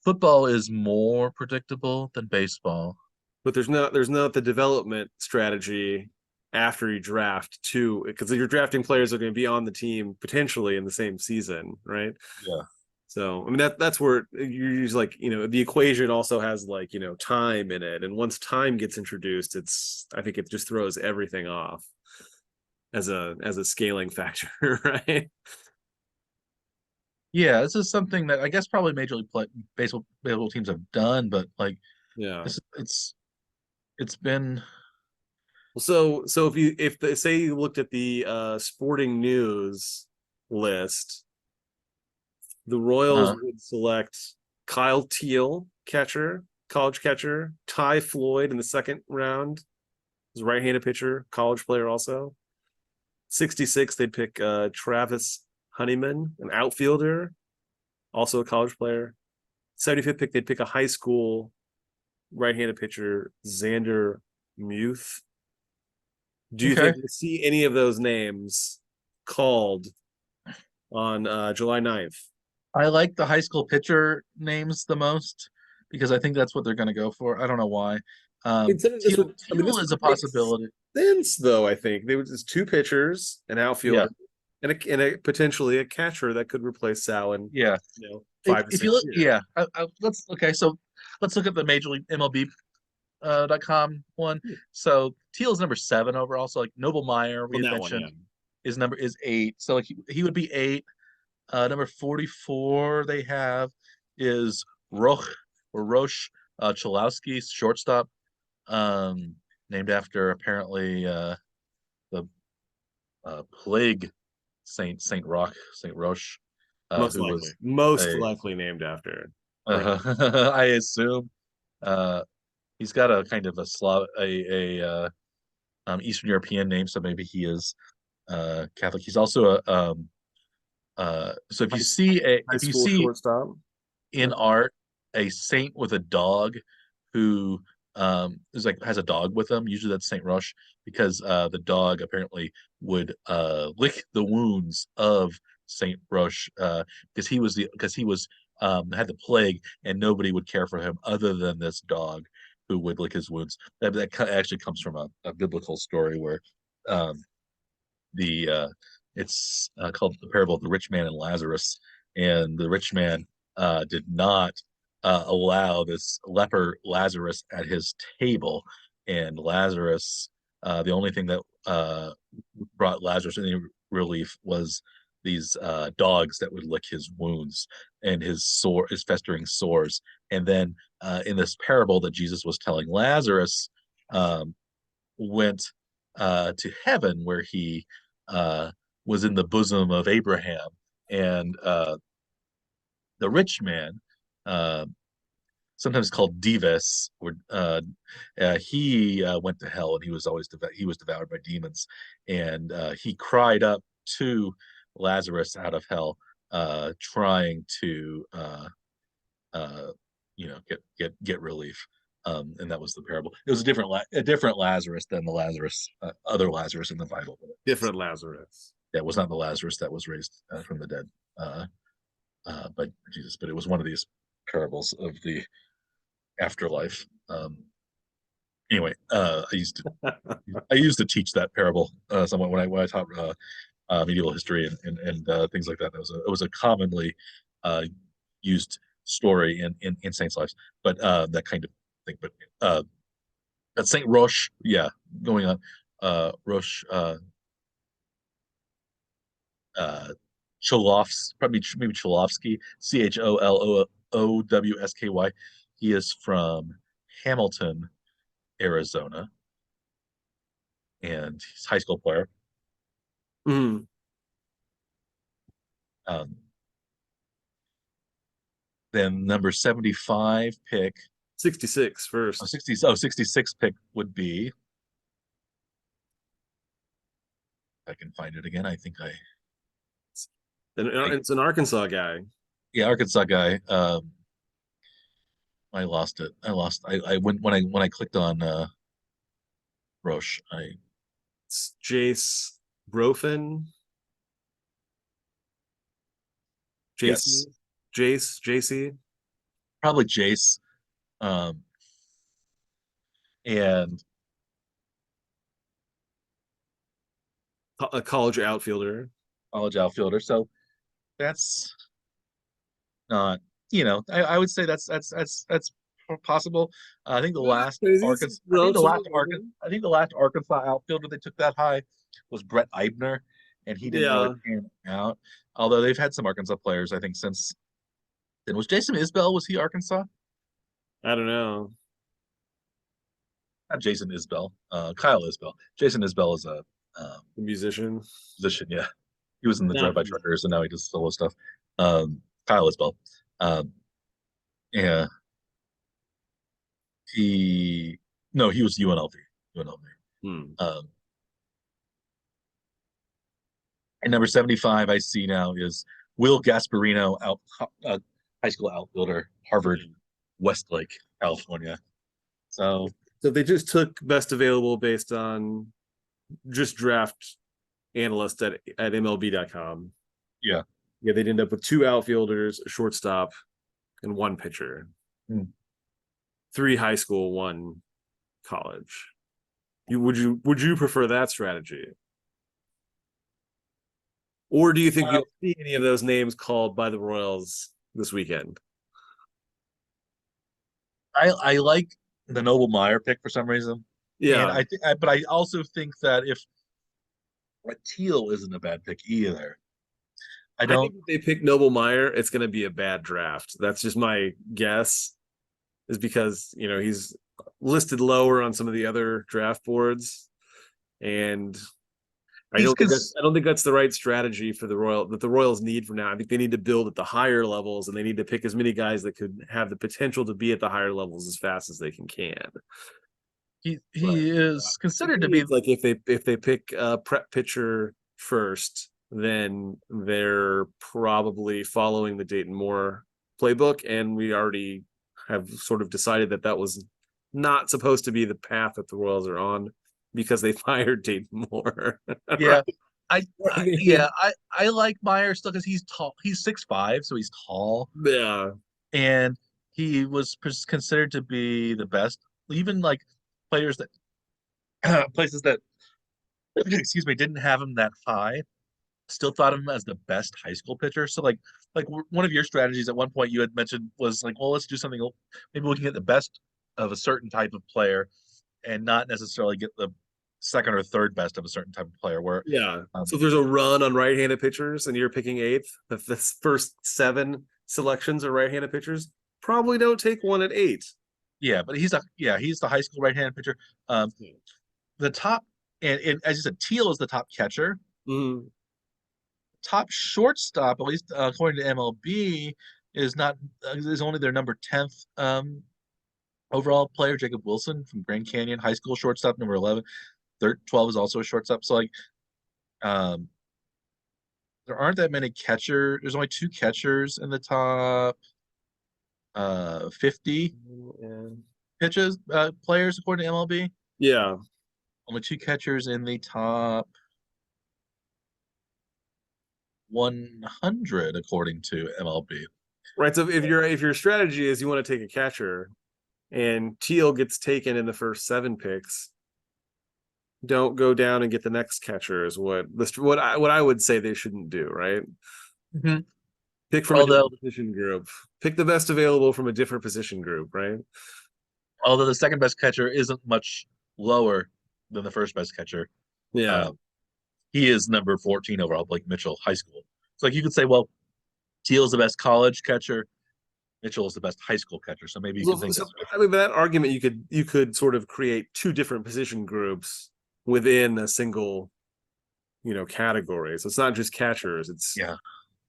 Football is more predictable than baseball. But there's not the development strategy after you draft too, because you're drafting players that are going to be on the team potentially in the same season, right? Yeah. So I mean that's where you use, like, the equation also has, like, time in it, and once time gets introduced, I think it just throws everything off as a scaling factor, right? Yeah, this is something that I guess probably Major League baseball teams have done, but like Yeah. this, it's been So if they say you looked at the sporting news list, the Royals uh would select Kyle Teal, catcher, college catcher, Ty Floyd in the second round, is a right-handed pitcher, college player also. 66, they'd pick Travis Honeyman, an outfielder, also a college player. 75th pick, they'd pick a high school right-handed pitcher, Xander Muth. Do you okay. think we'll see any of those names called on July 9th? I like the high school pitcher names the most because I think that's what they're going to go for. I don't know why. This would, I mean, Teal this is would a make possibility. sense, though. I think there was just two pitchers, an Yeah, outfielder, and potentially a catcher that could replace Sal in, yeah. 5 to 6 If you look, years. yeah, let's okay. So let's look at the Major League MLB .com one. So Teal is number 7 overall. So like Noble Meyer, we On had that one, yeah. mentioned, is 8. So like he would be 8. Number 44 they have is Roche Chalowski, shortstop, um, named after apparently the plague Saint Roche, Most who likely. was Most a likely named after. Right. I assume uh, he's got a kind of a Slav Eastern European name, so maybe he is Catholic. He's also a so High, high if you school see shortstop. in art a saint with a dog who is like has a dog with him. Usually that's Saint Rush because the dog apparently would lick the wounds of Saint Rush because he was had the plague and nobody would care for him other than this dog who would lick his wounds. That actually comes from a biblical story where um, the it's called the parable of the rich man and Lazarus, and the rich man did not allow this leper Lazarus at his table, and Lazarus, the only thing that brought Lazarus any relief was these dogs that would lick his wounds and his festering sores. And then in this parable that Jesus was telling, Lazarus um, went to heaven where he uh, was in the bosom of Abraham. And the rich man, uh, sometimes called Dives, he went to hell and he was devoured by demons. And he cried up to Lazarus out of hell, trying to uh, get relief. And that was the parable. It was a different Lazarus than the Lazarus other Lazarus in the Bible. Different Lazarus. That was not the Lazarus that was raised from the dead, but Jesus. But it was one of these parables of the afterlife. Anyway, I used to teach that parable somewhat when I taught medieval history and things like that. It was a commonly uh, used story in saints' lives, but that kind of thing. But that Saint Roche, yeah, going on, Roche, uh, probably maybe Cholowski, Cholowsky. He is from Hamilton, Arizona, and he's a high school player. Mm. Um, then number 75 pick, 66 first. 66 pick would be I can find it again. I think And I it's an Arkansas guy. yeah, Arkansas guy. I lost it. I when I clicked on Roche. It's Jace Brofin. Yes, JC. JC. probably Jace. Um, and A college outfielder. college outfielder. So that's not, I would say that's possible. I think the No, that's last crazy. It's Arkansas, relatively open. I think the last Arkansas outfielder they took that high was Brett Eibner, and he didn't really Yeah, pan out. Although they've had some Arkansas players, I think since then. Was Jason Isbell? Was he Arkansas? I don't know. Not Jason Isbell. Kyle Isbell. Jason Isbell is a The musician. musician. Yeah, he was in the Drive Not By Truckers, and now he does solo stuff. Kyle Isbell. Um, yeah, he no, he was UNLV. UNLV. hmm. Um, and number 75 I see now is Will Gasparino, high school outfielder, Harvard, Westlake, California. So So they just took best available based on just draft analyst at MLB.com. yeah. Yeah, they'd end up with two outfielders, a shortstop, and one pitcher. Hmm. Three high school, one college. Would you prefer that strategy? Or do you think Uh, you'll see any of those names called by the Royals this weekend? I like the Noble Meyer pick for some reason, and Yeah. but I also think that if Teal isn't a bad pick either. I I think don't. if they pick Noble Meyer, it's going to be a bad draft. That's just my guess, is because, he's listed lower on some of the other draft boards. And He's I don't think that's the right strategy for the Royals need for now. I think they need to build at the higher levels, and they need to pick as many guys that could have the potential to be at the higher levels as fast as they can. But he is to considered to me, be. it's like if they pick a prep pitcher first, then they're probably following the Dayton Moore playbook, and we already have sort of decided that that was not supposed to be the path that the Royals are on because they fired Dayton Moore. Yeah, I yeah, mean, I like Meyer still because he's tall. He's 6'5", so he's tall, yeah, and he was considered to be the best. Even like players that places that excuse me didn't have him that high still thought of him as the best high school pitcher. So like one of your strategies at one point you had mentioned was like, well, let's do something. Maybe we can get the best of a certain type of player and not necessarily get the second or third best of a certain type of player. Where yeah. um, So if there's a run on right-handed pitchers and you're picking eighth, if the first seven selections are right-handed pitchers, probably don't take one at eight. yeah, but he's the high school right-handed pitcher. Um, the top and as you said, Teal is the top catcher. Mm-hmm. Top shortstop, at least according to MLB, is not is only their number 10th overall player, Jacob Wilson from Grand Canyon High School, shortstop number 11. 12 is also a shortstop. So like um there aren't that many catcher. There's only two catchers in the top 50 pitches players according to MLB. Yeah. Only two catchers in the top 100 according to MLB. Right. So if your strategy is you want to take a catcher and Teal gets taken in the first seven picks, don't go down and get the next catcher is what I would say they shouldn't do, right? Mm-hmm. Pick from a Although different position group. Pick the best available from a different position group, right? although the second best catcher isn't much lower than the first best catcher. Yeah. Um, he is number 14 overall, Blake Mitchell, high school. So like you could say, well, Teal's the best college catcher, Mitchell is the best high school catcher. So maybe you can think So, that's I mean, that argument you could sort of create two different position groups within a single, category. So it's not just catchers; it's yeah,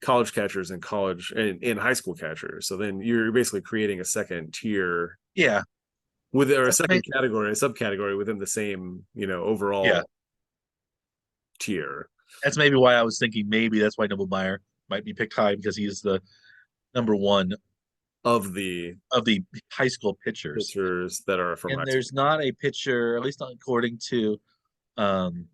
college catchers and college and high school catchers. So then you're basically creating a second tier yeah, or a second category, a subcategory within the same, yeah. overall tier That's maybe why I was thinking maybe that's why Meyer might be picked high because he's the number one of the of the high school pitchers. pitchers that are from high And school. there's not a pitcher, at least not according to um,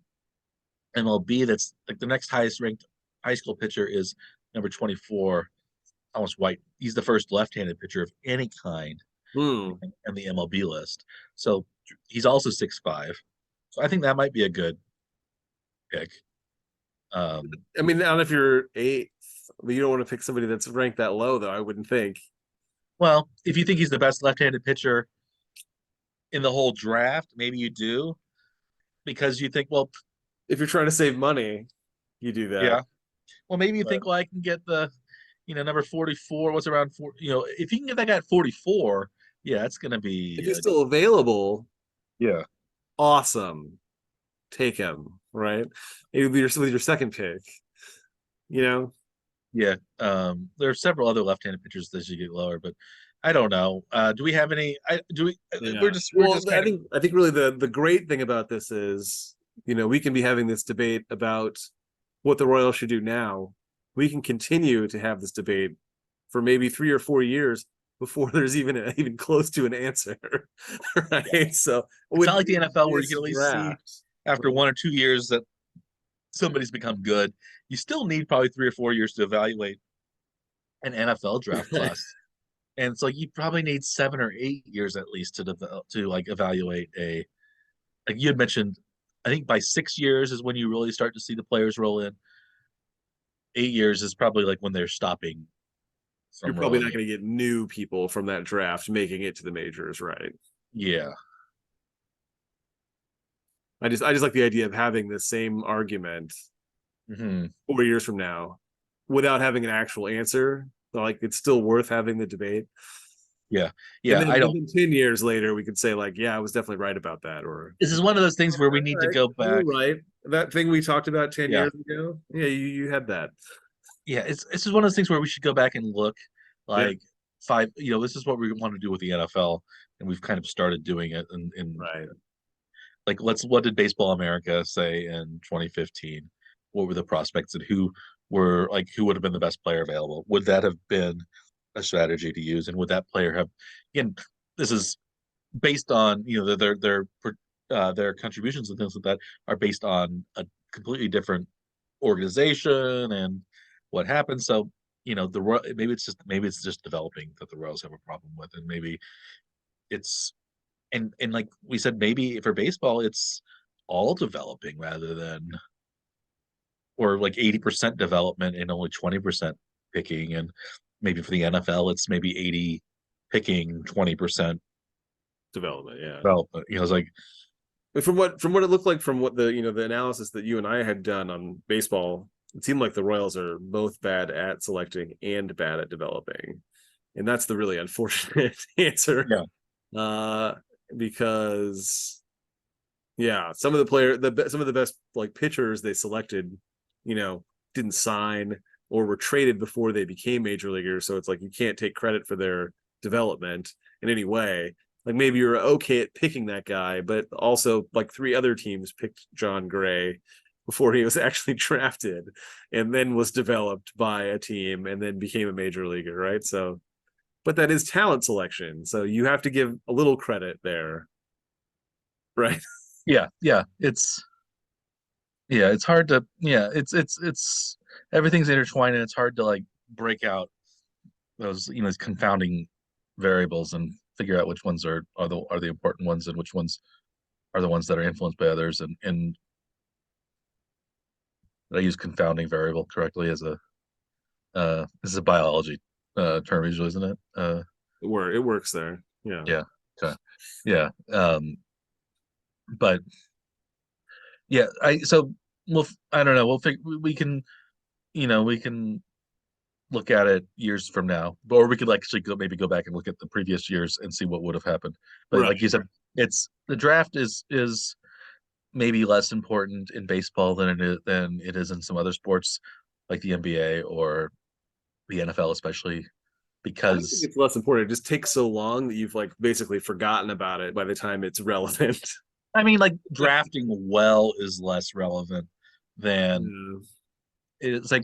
MLB, that's like the next highest ranked high school pitcher is number 24, Thomas White. He's the first left-handed pitcher of any kind Hmm. in the MLB list. So he's also 6'5". So I think that might be a good pick. I mean, I don't know if you're eighth, but you don't want to pick somebody that's ranked that low, though. I wouldn't think. Well, if you think he's the best left-handed pitcher in the whole draft, maybe you do because you think, well, If you're trying to save money, you do that. yeah. Well, maybe you But think, well, I can get the, number 44. What's around four? If you can get that guy at 44, yeah, it's gonna be. if he's still available, Yeah, awesome. Take him, right? It would be with your second pick. You know, yeah. There are several other left-handed pitchers as you get lower, but I don't know. Do we have any? Do we? yeah. We're just I kind of. think really the great thing about this is, we can be having this debate about what the Royals should do now. We can continue to have this debate for maybe 3 or 4 years before there's even close to an answer, right? Yeah. So It's not like the NFL where you this can at least see draft, after 1 or 2 years that somebody's become good. You still need probably 3 or 4 years to evaluate an NFL draft class. And it's like you probably need 7 or 8 years at least to develop to like evaluate a like you had mentioned. I think by 6 years is when you really start to see the players roll in. 8 years is probably like when they're stopping you're from probably rolling not in. going to get new people from that draft making it to the majors, right? Yeah, I just like the idea of having the same argument hmm 4 years from now without having an actual answer. So, like, it's still worth having the debate. yeah, And yeah. then, I and don't. then 10 years later, we could say, like, yeah, I was definitely right about that. Or, This is one of those things where we all need to right, go you were back. right. That thing we talked about 10 Yeah, years ago. Yeah, you had that. yeah. It's just one of those things where we should go back and look Yeah, like five. This is what we want to do with the NFL, and we've kind of started doing it. In right. like, what did Baseball America say in 2015? What were the prospects and who would have been the best player available? Would that have been a strategy to use? And would that player have, again, this is based on, their contributions and things like that are based on a completely different organization and what happened. So, maybe it's just developing that the Royals have a problem with, and maybe it's and like we said, maybe for baseball, it's all developing rather than or like 80% development and only 20% picking. And maybe for the NFL, it's maybe 80 picking, 20% Development. Yeah. development. It's like, But from what it looked like from what the analysis that you and I had done on baseball, it seemed like the Royals are both bad at selecting and bad at developing. And that's the really unfortunate answer. yeah, Uh, because yeah, some of the best like pitchers they selected, you know, didn't sign or were traded before they became major leaguers. So it's like you can't take credit for their development in any way. Like maybe you're okay at picking that guy, but also like 3 other teams picked John Gray before he was actually drafted and then was developed by a team and then became a major leaguer, right? So, but that is talent selection. So you have to give a little credit there, right? yeah. It's hard to it's everything's intertwined and it's hard to like break out those those confounding variables and figure out which ones are the important ones and which ones are the ones that are influenced by others. And I use confounding variable correctly as a this is a biology term usually, isn't it? It works there. Yeah. Yeah. Okay. Yeah. But yeah, I don't know. We can we can look at it years from now, or we could actually maybe go back and look at the previous years and see what would have happened. But Right. like you said, it's the draft is maybe less important in baseball than it is in some other sports like the NBA or the NFL, especially I don't think because it's less important. It just takes so long that you've like basically forgotten about it by the time it's relevant. I mean, like drafting well is less relevant than Yeah. it's like,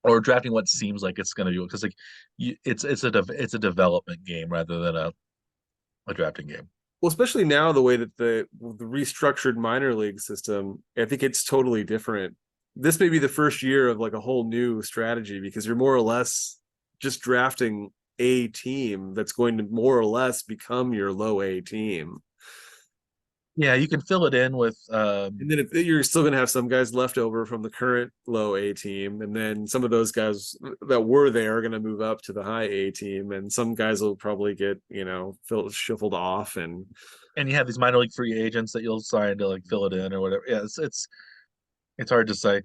or drafting what seems like it's going to do, because like it's a development game rather than a drafting game. Well, especially now, the way that the restructured minor league system, I think it's totally different. This may be the first year of like a whole new strategy because you're more or less just drafting a team that's going to more or less become your low A team. Yeah, you can fill it in with And then if you're still going to have some guys left over from the current low A team, and then some of those guys that were there are going to move up to the high A team, and some guys will probably get shuffled off, and and you have these minor league free agents that you'll sign to like fill it in or whatever. Yeah, it's hard to say.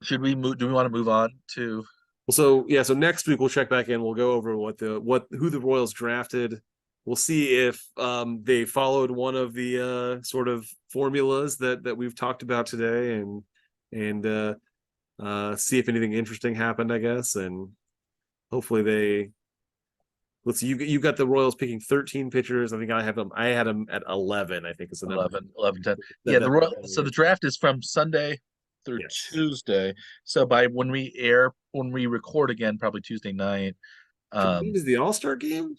Should we move? Do we want to move on to? well, so yeah, so next week we'll check back in. We'll go over what who the Royals drafted. We'll see if they followed one of the sort of formulas that we've talked about today, and see if anything interesting happened, I guess, and hopefully they. Let's see. You got the Royals picking 13 pitchers. I think I have them. I had them at 11. I think is the number. 10. That, Yeah, that, so the draft is from Sunday through yes. Tuesday. So when we record again, probably Tuesday night, Is the All Star game?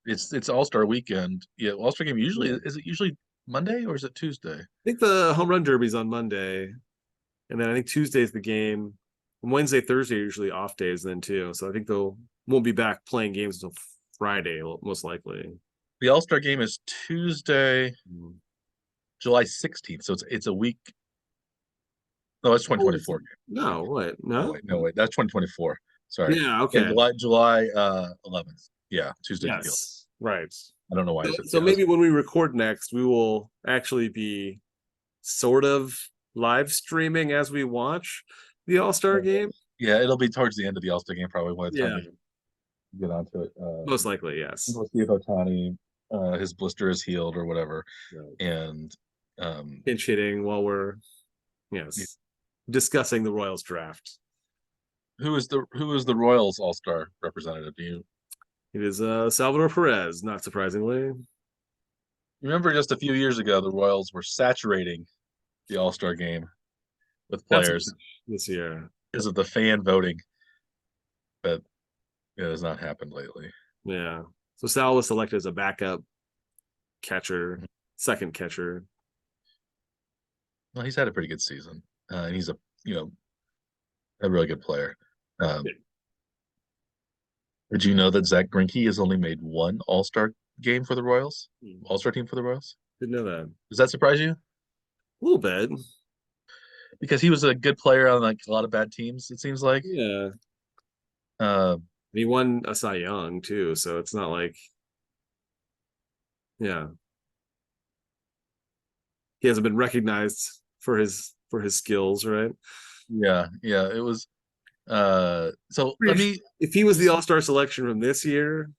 it's All-Star weekend. Yeah, All-Star game usually Yeah. is it usually Monday or is it Tuesday? I think the home run derby's on Monday, and then I think Tuesday's the game. And Wednesday, Thursday are usually off days then too. So I think they'll won't be back playing games until Friday, most likely. The All-Star game is Tuesday, Mm. July 16th. So it's a week. No, it's Oh, 2024. no, what? No, No? wait, no, wait. That's 2024. Sorry. Yeah, Yeah, okay. July 11th. Yeah, Tuesday. Yes. Right. I don't know why I So, said so yeah. maybe when we record next, we will actually be sort of live streaming as we watch the All-Star game. Yeah, it'll be towards the end of the All-Star game probably by the time Yeah. we get onto it. Most likely, yes. We'll see if Otani his blister is healed or whatever. Right. And Pinch hitting while we're yeah. yes discussing the Royals draft. Who is the Royals All-Star representative? Do you It is Salvador Perez, not surprisingly. remember just a few years ago the Royals were saturating the All-Star game with That's players this year. because of the fan voting, but it has not happened lately. Yeah. So Sal was selected as a backup catcher, second catcher. Well, he's had a pretty good season, and he's a really good player. Um, did you know that Zach Greinke has only made one All-Star game for the Royals? All-Star team for the Royals? Didn't know that. Does that surprise you? A little bit. Because he was a good player on like a lot of bad teams, it seems like. Yeah. Uh, He won a Cy Young too, so it's not like yeah. He hasn't been recognized for his skills, right? yeah, it was. So If he was the All-Star selection from this year,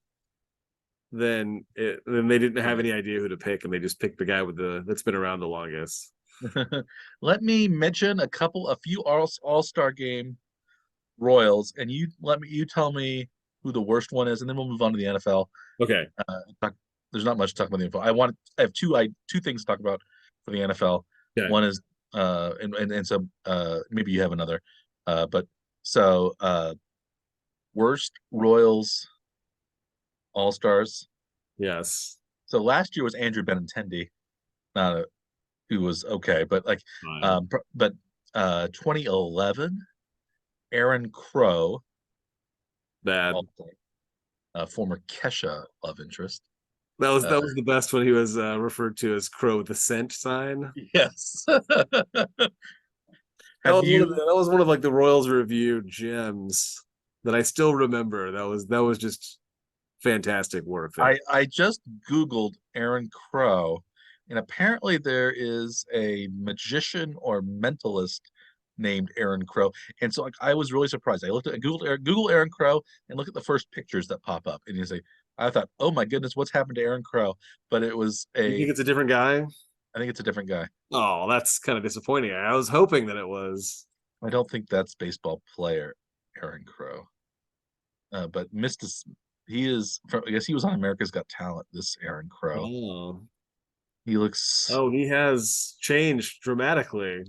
then they didn't have any idea who to pick, and they just picked the guy that's been around the longest. let me mention a few All-Star game Royals, and you tell me who the worst one is, and then we'll move on to the NFL. Okay. There's not much to talk about the NFL. I have two things to talk about for the NFL. Okay. One is and so maybe you have another. But so worst Royals All Stars. Yes. So last year was Andrew Benintendi, who was okay, but like Fine. 2011, Aaron Crow, Bad. former Kesha love interest. That was the best when he was referred to as Crow with the scent sign. Yes. That was one of like the Royals review gems that I still remember. That was just fantastic work there. I just Googled Aaron Crow, and apparently there is a magician or mentalist named Aaron Crow. And so like, I was really surprised. I looked at Google Aaron Crow and look at the first pictures that pop up. And I thought, oh my goodness, what's happened to Aaron Crow? But it was You think it's a different guy? I think it's a different guy. Oh, that's kind of disappointing. I was hoping that it was. I don't think that's baseball player Aaron Crow. But I guess he was on America's Got Talent, this Aaron Crow. Oh. He looks. Oh, he has changed dramatically.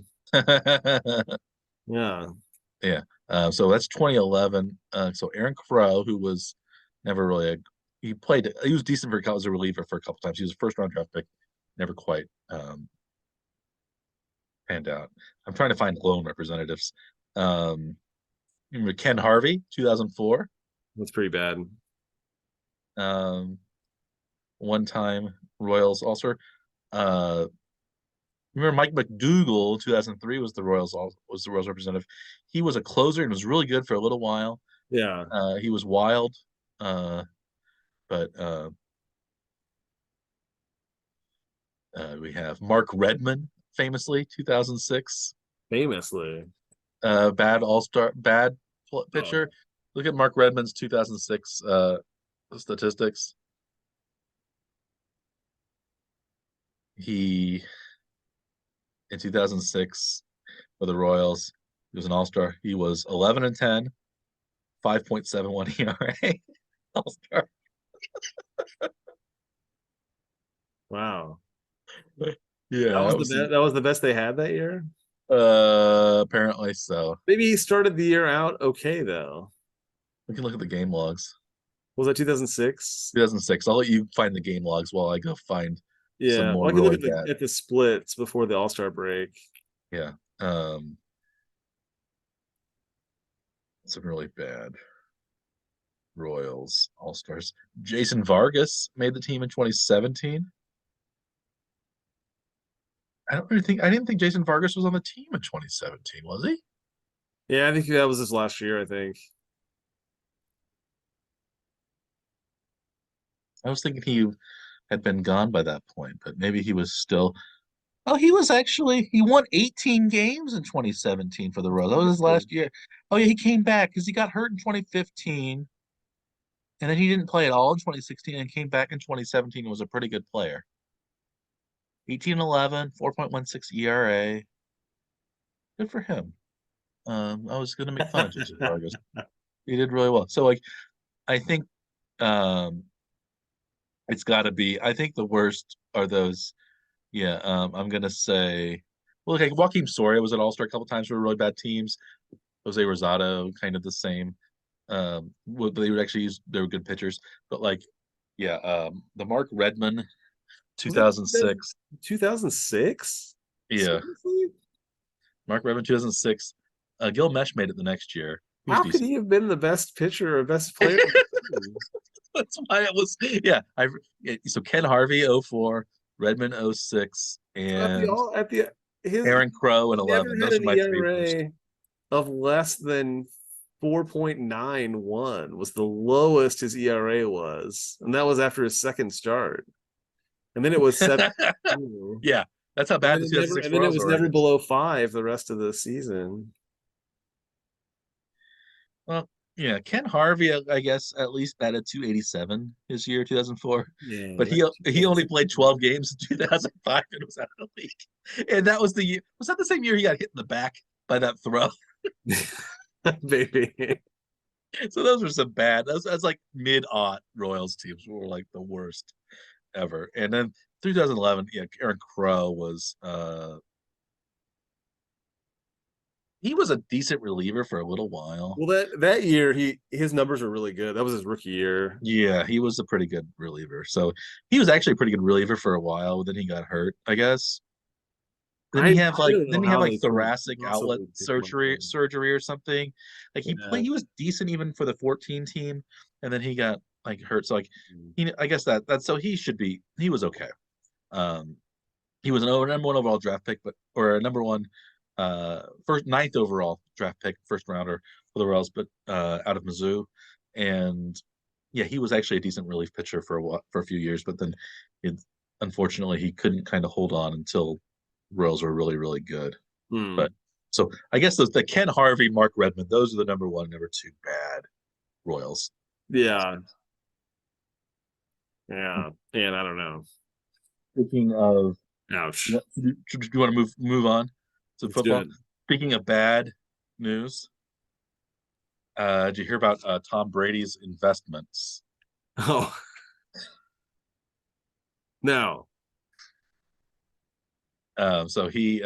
Yeah. Yeah. So that's 2011. So Aaron Crow, who was never really he was decent as a reliever for a couple times. He was a first round draft pick, never quite panned out. I'm trying to find lone representatives. Um, remember Ken Harvey, 2004. That's pretty bad. Um, one time Royals All-Star. Uh, remember Mike McDougal, 2003 was the Royals representative. He was a closer and was really good for a little while. Yeah. He was wild, uh, but we have Mark Redman, famously 2006, Famously. bad All-Star, bad Oh. pitcher. Look at Mark Redman's 2006 statistics. He in 2006 for the Royals, he was an All-Star. He was 11 and 10, 5.71 ERA. All-Star. Wow. Yeah, that was That was the best they had that year. apparently so. Maybe he started the year out okay though. We can look at the game logs. Was that 2006? 2006. I'll let you find the game logs while I go find some Yeah. more Well, I could look really at bad. the splits before the All-Star break. Yeah. Some really bad Royals All Stars. Jason Vargas made the team in 2017. I didn't think Jason Vargas was on the team in 2017, was he? Yeah, I think that was his last year, I think. I was thinking he had been gone by that point, but maybe he was still. Oh, he was actually he won 18 games in 2017 for the Royals. That was his last year. Oh yeah, he came back because he got hurt in 2015, and then he didn't play at all in 2016 and came back in 2017 and was a pretty good player. 18-11, 4.16 ERA. Good for him. I was gonna make fun of Jason Vargas. He did really well. So like I think um it's gotta be I think the worst are those yeah, I'm gonna say well okay, Joaquin Soria was an all-star a couple times for really bad teams. Jose Rosado, kind of the same. They would actually use they were good pitchers, but like yeah, the Mark Redman Was it 2006. 2006? Yeah, Seriously? Mark Redman 2006. Gil Mesh made it the next year. He was How could decent. he have been the best pitcher or best player on the team? That's why it was yeah. So Ken Harvey 04, Redmond 06, So at the and all at the his Aaron Crow in he never 11. had Those are an my three worst. ERA of less than 4.91 was the lowest his ERA was. And that was after his second start. And then it was 7. And Yeah, that's how bad the 2006 then it Royals was were never against. below 5 the rest of the season. Well, yeah, Ken Harvey, I guess, at least batted 287 his year 2004, Yeah, but he only played 12 games in 2005 and was out of the league. And that was the year. Was that the same year he got hit in the back by that throw? baby. So those were some bad. That's like mid-aught Royals teams were like the worst ever. And then 2011, yeah, Aaron Crow was he was a decent reliever for a little while. Well, that year his numbers were really good. That was his rookie year. Yeah, he was a pretty good reliever. So he was actually a pretty good reliever for a while. Then he got hurt, I guess. I don't know Then he have how like they could thoracic outlet possibly pick him up. surgery or something. Like Yeah. he was decent even for the 14 team, and then he got like hurt. So like I guess that's so he was okay. Um he was an number one overall draft pick, but or a number one first ninth overall draft pick, first rounder for the Royals, but out of Mizzou. And yeah, he was actually a decent relief pitcher for a few years, but then it, unfortunately he couldn't kind of hold on until Royals were really, really good. Hmm. But so I guess the Ken Harvey, Mark Redmond, those are the number one, number two bad Royals. Yeah. Yeah. And I don't know. Speaking of, Ouch. do you want to move on to Let's do football? it. Speaking of bad news, did you hear about Tom Brady's investments? Oh, no. So he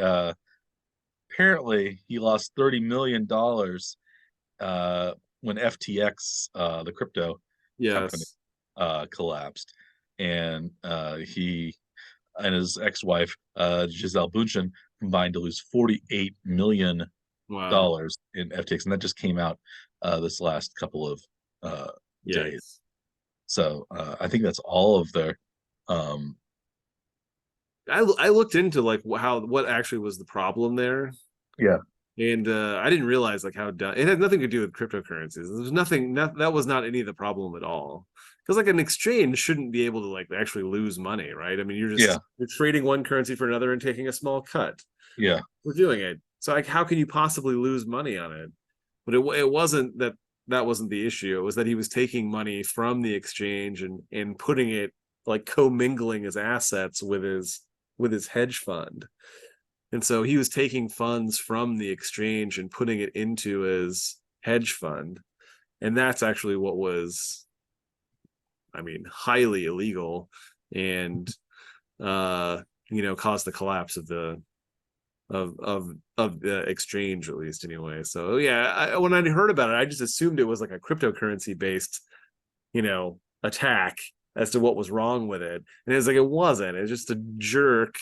apparently he lost $30 million when FTX, the crypto company, Yes. collapsed, and he and his ex-wife, Giselle Bundchen, combined to lose $48 million Wow. in FTX, and that just came out this last couple of uh, days. Yikes. So I think that's all of their. Um, I looked into like how what actually was the problem there, yeah, and I didn't realize like how dumb it had nothing to do with cryptocurrencies. There's nothing that was not any of the problem at all. Because like an exchange shouldn't be able to like actually lose money, right? I mean, yeah, you're trading one currency for another and taking a small cut. yeah. We're doing it. So like, how can you possibly lose money on it? But it wasn't that that wasn't the issue. It was that he was taking money from the exchange and putting it like commingling his assets with his hedge fund. And so he was taking funds from the exchange and putting it into his hedge fund. And that's actually what was, I mean, highly illegal and caused the collapse of the exchange, at least anyway. So yeah, when I heard about it, I just assumed it was like a cryptocurrency based, attack as to what was wrong with it. And it's like it wasn't. It's just a jerk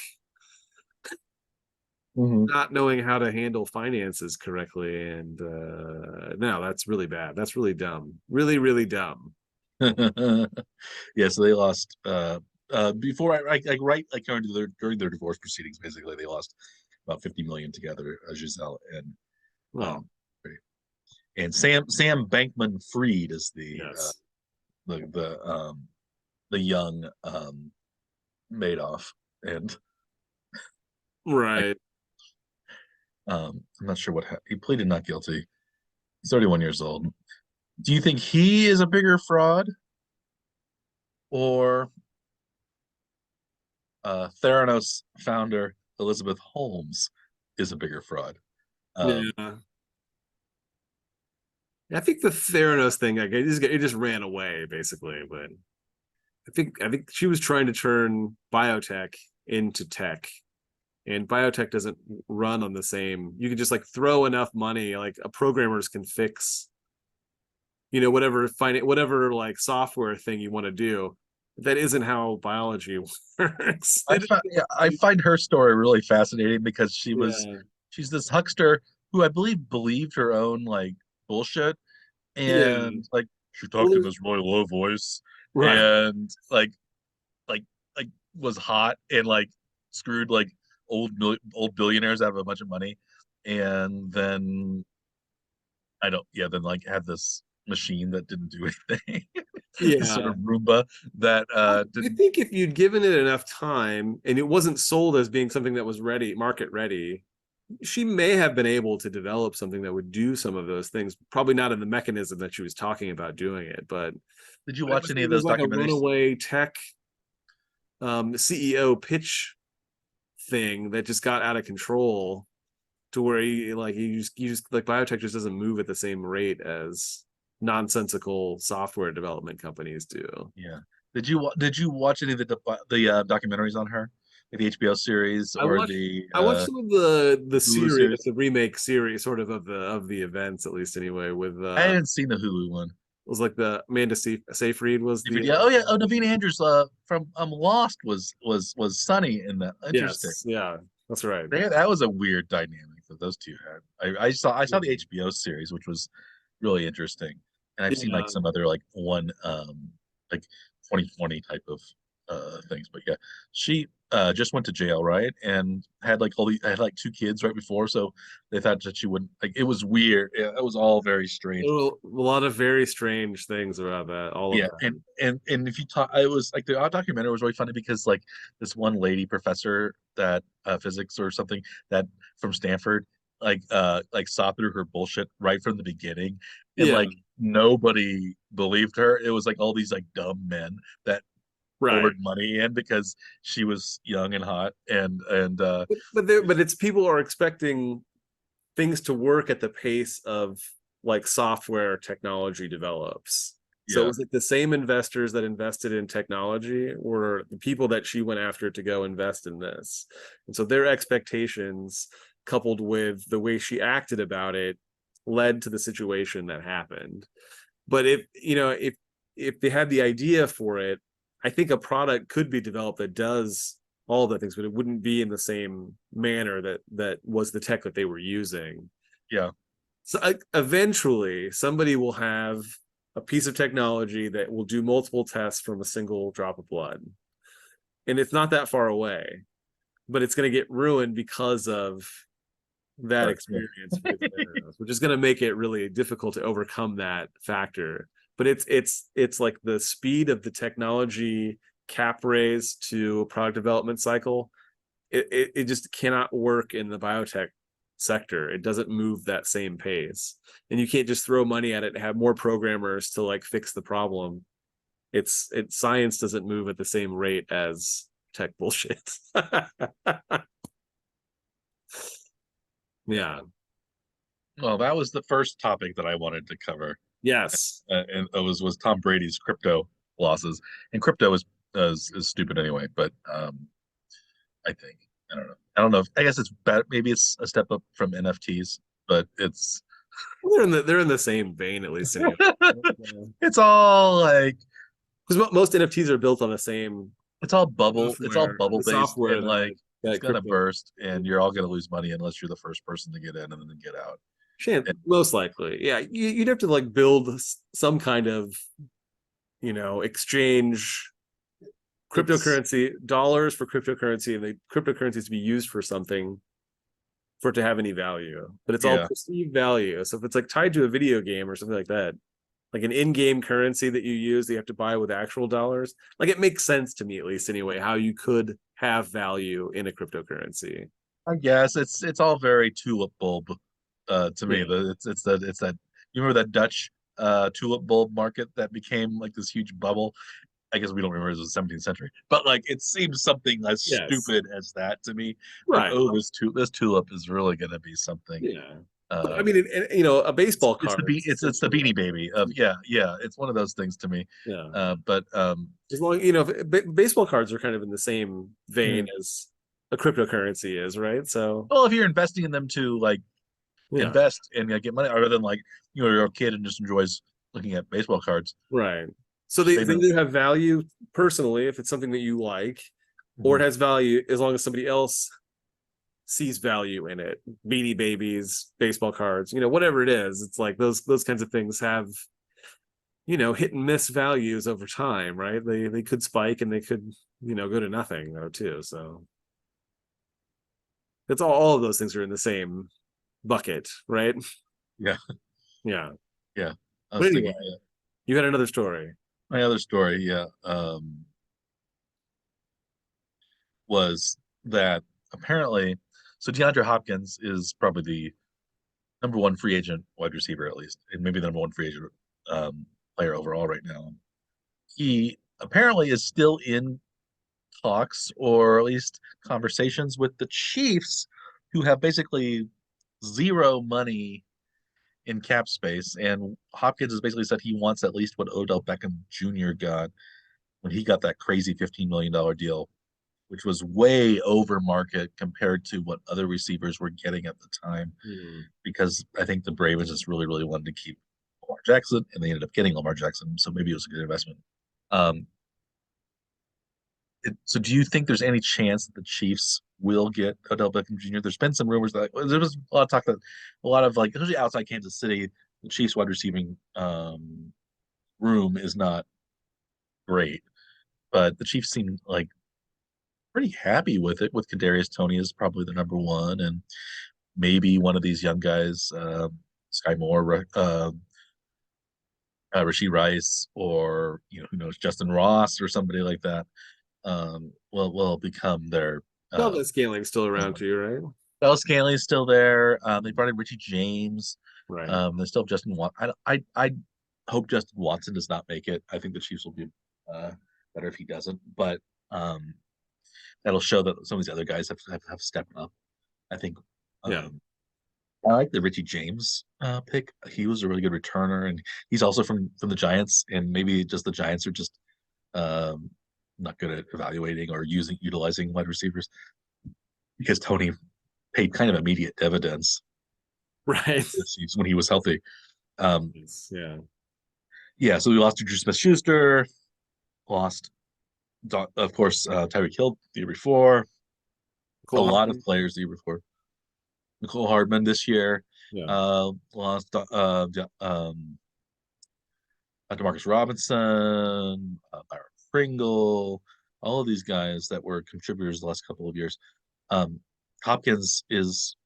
Mhm. not knowing how to handle finances correctly. And no, that's really bad. That's really dumb. Really, really dumb. Yeah, so they lost before right like during their divorce proceedings, basically they lost about 50 million together, Giselle Well, um and Sam Bankman Fried is yes. the the young Madoff, and I Right. I'm not sure he pleaded not guilty. He's 31 years old. Do you think he is a bigger fraud, or Theranos founder Elizabeth Holmes is a bigger fraud? Um, Yeah. I think the Theranos thing, like it just ran away basically. But I think she was trying to turn biotech into tech, and biotech doesn't run on the same. You can just like throw enough money, like programmers can fix, whatever like software thing you want to do. That isn't how biology works. I find her story really fascinating because Yeah, she's this huckster who I believe believed her own like bullshit, yeah. and like she Well, talked in this really low voice, right. and like like was hot and like screwed like old billionaires out of a bunch of money, and then I don't yeah then like had this machine that didn't do anything, this sort Yeah. of Roomba that I didn't. think if you'd given it enough time and it wasn't sold as being something that was ready, market ready, she may have been able to develop something that would do some of those things. Probably not in the mechanism that she was talking about doing it, but Did you it watch was, any it of was those like a documentaries? runaway tech CEO pitch thing that just got out of control to where he just like biotech just doesn't move at the same rate as nonsensical software development companies do. Yeah. Did you watch any of the documentaries on her, like the HBO series I or watched the I watched some of the Hulu series, series? the remake series, sort of the events, at least anyway. With I hadn't seen the Hulu one. it was like the Amanda Seyfried was the Yeah. Oh yeah. Oh, Naveen Andrews from Lost was Sunny in that. Interesting. yes, yeah, that's right. That was a weird dynamic that those two had. I saw the HBO series, which was really interesting, and I've seen like Yeah, some other like one like 2020 type of things. But yeah, she just went to jail, right? And had like had like two kids right before, so they thought that she wouldn't like it was weird. Yeah, it was all very strange. a lot of very strange things about that. All of Yeah, that. and if you talk, I was like the documentary was really funny because like this one lady professor that physics or something that from Stanford like saw through her bullshit right from the beginning, and Yeah, like nobody believed her. It was like all these like dumb men that right. poured money in because she was young and hot, and But it's people are expecting things to work at the pace of like software technology develops. So it Yeah. was like the same investors that invested in technology were the people that she went after to go invest in this. And so their expectations, coupled with the way she acted about it, led to the situation that happened. But if they had the idea for it, I think a product could be developed that does all the things, but it wouldn't be in the same manner that was the tech that they were using. Yeah. So eventually, somebody will have a piece of technology that will do multiple tests from a single drop of blood, and it's not that far away. But it's going to get ruined because of that Sure. Yeah. experience with Thanos, which is going to make it really difficult to overcome that factor. But it's like the speed of the technology cap raise to product development cycle. It just cannot work in the biotech sector. It doesn't move that same pace, and you can't just throw money at it and have more programmers to like fix the problem. Science doesn't move at the same rate as tech bullshit. Yeah. Well, that was the first topic that I wanted to cover, Yes. and it was Tom Brady's crypto losses. And crypto is stupid anyway, but I think I don't know. I don't know. I guess it's better. Maybe it's a step up from NFTs, but it's They're in the same vein, at least anyway. it's all like Because most NFTs are built on the same it's all software, bubble the based, software and like it's that gonna crypto. burst, and you're all gonna lose money unless you're the first person to get in and then get out. And, Most likely, yeah. You'd have to like build some kind of exchange it's cryptocurrency, dollars for cryptocurrency, and the cryptocurrencies to be used for something for it to have any value. But it's all yeah, perceived value. So if it's like tied to a video game or something like that, like an in-game currency that you use that you have to buy with actual dollars, like it makes sense to me, at least anyway, how you could have value in a cryptocurrency. I guess it's all very tulip bulb to me. Yeah. It's that you remember that Dutch tulip bulb market that became like this huge bubble. I guess we don't remember it was the 17th century, but like it seems something as Yes. stupid as that to me. Like, Right. oh, this tulip is really going to be something. Yeah. But I Um, mean, a baseball card is it's the essentially Beanie Baby of yeah. It's one of those things to me. yeah. But As long baseball cards are kind of in the same vein hmm. as a cryptocurrency is, right? So Well, if you're investing in them to like yeah, invest and get money, other than like you're a kid and just enjoys looking at baseball cards, right. So they they don't. either have value personally if it's something that you like, or it Mhm. has value as long as somebody else sees value in it. Beanie Babies, baseball cards, whatever it is. It's like those kinds of things have hit and miss values over time, right? They could spike and they could go to nothing though too. So it's all of those things are in the same bucket, right? Yeah, Yeah. yeah. I But was anyway, thinking, yeah. you had another story. My other story, yeah, was that apparently, so DeAndre Hopkins is probably the number one free agent wide receiver, at least, and maybe the number one free agent player overall right now. He apparently is still in talks or at least conversations with the Chiefs, who have basically zero money in cap space. And Hopkins has basically said he wants at least what Odell Beckham Jr. got when he got that crazy $15 million deal, which was way over market compared to what other receivers were getting at the time. Hmm. Because I think the Ravens just really, really wanted to keep Lamar Jackson, and they ended up getting Lamar Jackson. So maybe it was a good investment. Um, so do you think there's any chance that the Chiefs will get Odell Beckham Jr.? There's been some rumors that there was a lot of talk that a lot of like, especially outside Kansas City, the Chiefs wide receiving room is not great, but the Chiefs seem like pretty happy with it. With Kadarius Toney is probably the number one, and maybe one of these young guys, Sky Moore, Rasheed Rice, or who knows, Justin Ross or somebody like that, will become their Velvet Scaling's still around too, right? Bell Scanley is still there. They brought in Richie James. Right. They still have Justin Watson. I hope Justin Watson does not make it. I think the Chiefs will be uh, better if he doesn't. But um, that'll show that some of these other guys have stepped up. I think Yeah. um, I like the Richie James pick. He was a really good returner, and he's also from the Giants. And maybe just the Giants are just um, not good at evaluating or utilizing wide receivers because Tony paid kind of immediate dividends Right. when he was healthy. Um, Yeah. yeah, so we lost to Drew Smith-Schuster, lost, of course, Tyreek Hill the year before, a Cole lot of Hartman. players the year before. Nicole Hardman this year, Yeah. lost Demarcus Robinson, Byron Pringle, all of these guys that were contributors the last couple of years. Um, Hopkins is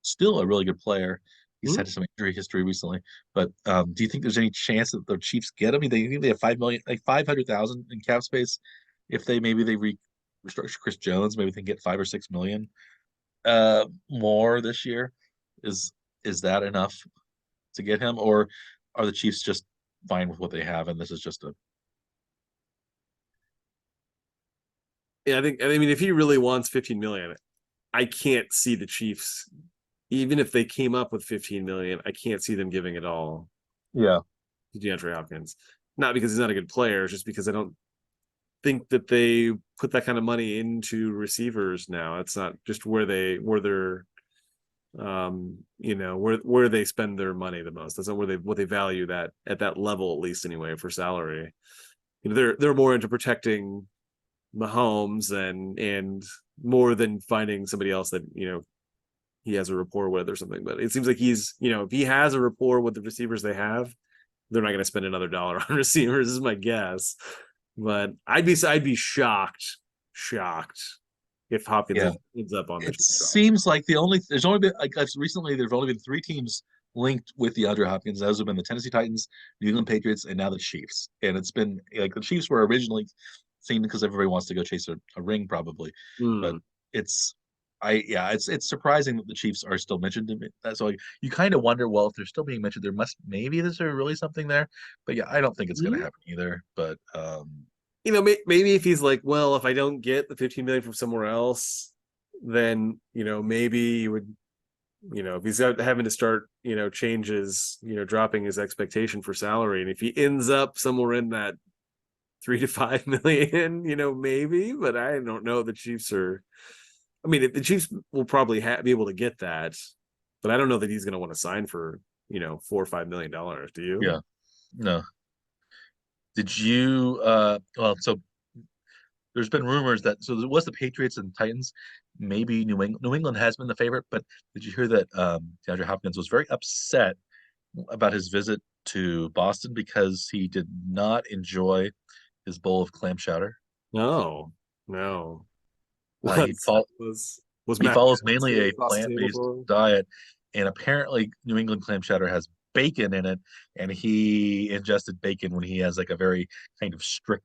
still a really good player. He's Hmm? had some injury history recently, but do you think there's any chance that the Chiefs get him? They think they have 5 million, like 500,000 in cap space. If they restructure Chris Jones, maybe they can get 5 or 6 million more this year. Is is that enough to get him, or are the Chiefs just fine with what they have and this is just a Yeah, I mean if he really wants 15 million, I can't see the Chiefs, even if they came up with 15 million, I can't see them giving it all yeah to DeAndre Hopkins. Not because he's not a good player, just because I don't think that they put that kind of money into receivers now. It's not just where they're where they spend their money the most. That's not where they what they value that at that level, at least anyway, for salary. They're more into protecting Mahomes and more than finding somebody else that he has a rapport with or something. But it seems like he's if he has a rapport with the receivers they have, they're not going to spend another dollar on receivers. Is my guess. But I'd be shocked if Hopkins yeah. ends up on the It Chiefs roster. seems like there's only been like recently there's only been three teams linked with DeAndre Hopkins. Those have been the Tennessee Titans, New England Patriots, and now the Chiefs. And it's been like the Chiefs were originally seen because everybody wants to go chase a ring probably, but Mm. it's it's surprising that the Chiefs are still mentioned in it. So like, you kind of wonder, well, if they're still being mentioned, there must maybe is there really something there? But yeah, I don't think it's going to happen either. But Maybe if he's like, well, if I don't get the 15 million from somewhere else, then maybe you would, if he's having to start, changes, dropping his expectation for salary, and if he ends up somewhere in that 3 to 5 million, maybe. But I don't know. The Chiefs are. I mean, the Chiefs will probably be able to get that, but I don't know that he's going to want to sign for $4 or $5 million. Do you? yeah, no. Did you well so there's been rumors that so there was the Patriots and Titans. Maybe New England has been the favorite, but did you hear that DeAndre Hopkins was very upset about his visit to Boston because he did not enjoy his bowl of clam chowder? No, no. He Was fol was he Matt follows Jones mainly sitting a across the table plant-based for him? diet, and apparently New England clam chowder has bacon in it, and he ingested bacon when he has like a very kind of strict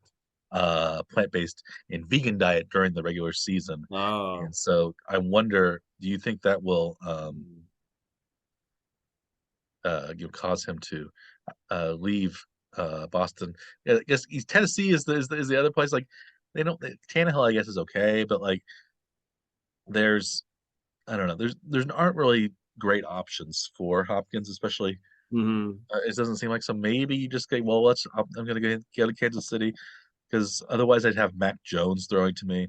plant-based and vegan diet during the regular season. Oh, And so I wonder, do you think that will cause him to leave Boston? Yeah, I guess Tennessee is the other place. Like they don't Tannehill, I guess, is okay, but like there's I don't know. There's aren't really great options for Hopkins, especially. mm-hmm. It doesn't seem like so. Maybe you just go. Well, I'm gonna go to Kansas City because otherwise I'd have Mac Jones throwing to me.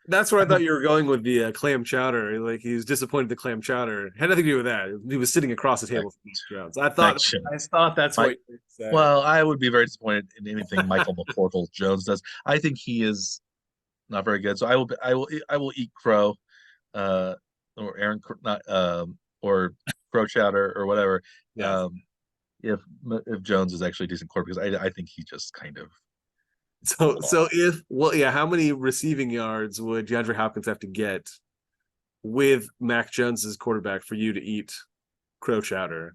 That's where I I thought don't you were going with the clam chowder. Like he was disappointed in the clam chowder. Had nothing to do with that. He was sitting across the Mac, table from Mac Jones. Mac Jones. I thought that's Mike. what you said. Well, I would be very disappointed in anything Michael McCorkle Jones does. I think he is not very good. So I will eat crow, uh, or Aaron not or crow chowder or whatever. Yeah. Um, if Jones is actually a decent quarterback, because I think he just kind of So if well, yeah, how many receiving yards would DeAndre Hopkins have to get with Mac Jones as quarterback for you to eat crow chowder?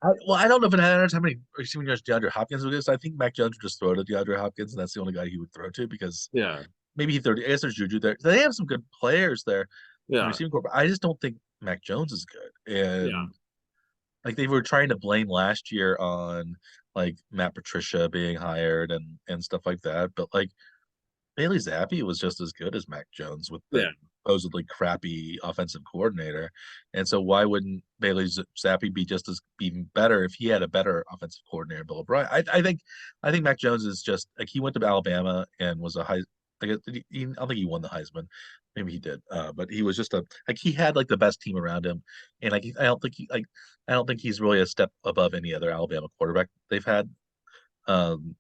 I don't know if it matters how many receiving yards DeAndre Hopkins would do. So I think Mac Jones would just throw to DeAndre Hopkins, and that's the only guy he would throw to because Yeah. maybe he 30. I guess there's Juju there. They have some good players there in Yeah. receiving corps. I just don't think Mac Jones is good. Yeah. And like they were trying to blame last year on like Matt Patricia being hired and stuff like that. But like Bailey Zappi was just as good as Mac Jones with the Yeah. supposedly crappy offensive coordinator. And so why wouldn't Bailey Zappi be just as even better if he had a better offensive coordinator, Bill O'Brien? I think Mac Jones is just like he went to Alabama and was a high. I guess I don't think he won the Heisman. Maybe he did, but he was just a like he had like the best team around him, and like I don't think he's really a step above any other Alabama quarterback they've had. Um,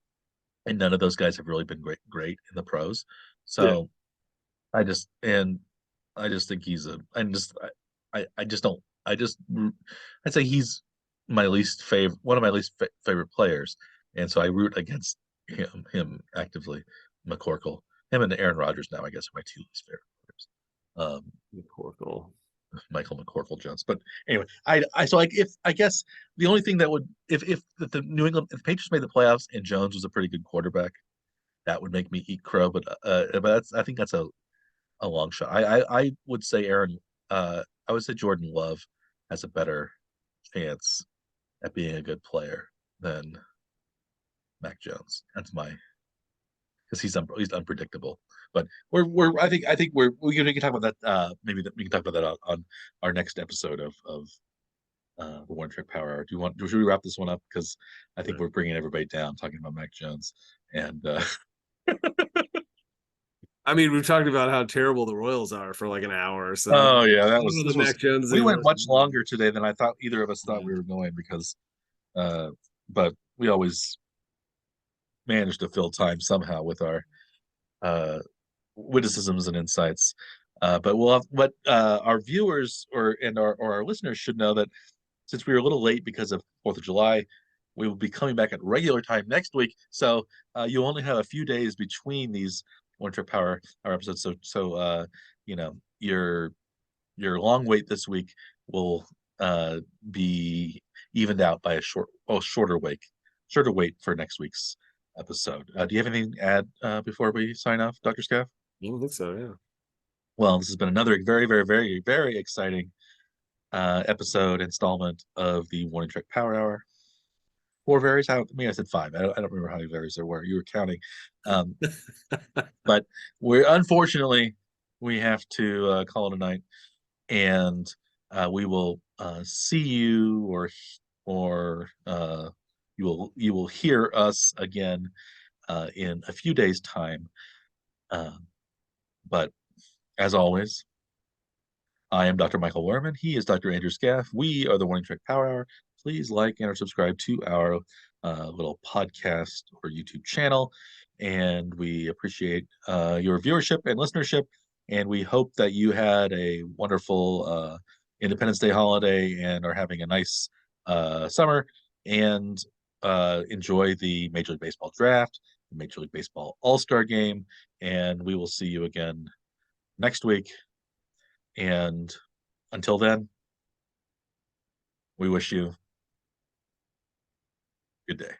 and none of those guys have really been great in the pros. Yeah. So I just think he's a I just don't I just I'd say he's my least favorite one of my least favorite players, and so I root against him actively. McCorkle, him and Aaron Rodgers now I guess are my two least favorite players. McCorkle. Michael McCorkle Jones. But anyway, I so like if I guess the only thing that would if the New England if the Patriots made the playoffs and Jones was a pretty good quarterback, that would make me eat crow. But that's I think that's a long shot. I would say I would say Jordan Love has a better chance at being a good player than Mac Jones. That's my because he's unpredictable. But we're I think we can talk about that maybe that we can talk about that on our next episode of the One Trick Power Hour. Should we wrap this one up because I think we're bringing everybody down talking about Mac Jones and I mean, we've talked about how terrible the Royals are for like an hour, so I oh yeah, don't know this that was Mac Jones is we any went less. much longer today than I thought either of us thought Yeah. we were going because but we always manage to fill time somehow with our uh witticisms and insights. But we'll have what our viewers or our listeners should know that since we were a little late because of 4th of July, we will be coming back at regular time next week. So you'll only have a few days between these One Trip Power Hour episodes. So you know your long wait this week will be evened out by a shorter wait for next week's episode. Do you have anything to add before we sign off, Dr. Scaff? I don't think so. Yeah. Well, this has been another very, very, very, very exciting episode installment of the Morning Trek Power Hour. Four varies. I mean, I said five. I don't remember how many varies there were. You were counting, um, but we're unfortunately we have to call it a night, and we will see you or you will hear us again in a few days' time. But as always, I am Dr. Michael Werman. He is Dr. Andrew Scaff. We are the Warning Trek Power Hour. Please like and or subscribe to our little podcast or YouTube channel. And we appreciate your viewership and listenership. And we hope that you had a wonderful Independence Day holiday and are having a nice summer and enjoy the Major League Baseball draft, the Major League Baseball All-Star game. And we will see you again next week. And until then, we wish you a good day.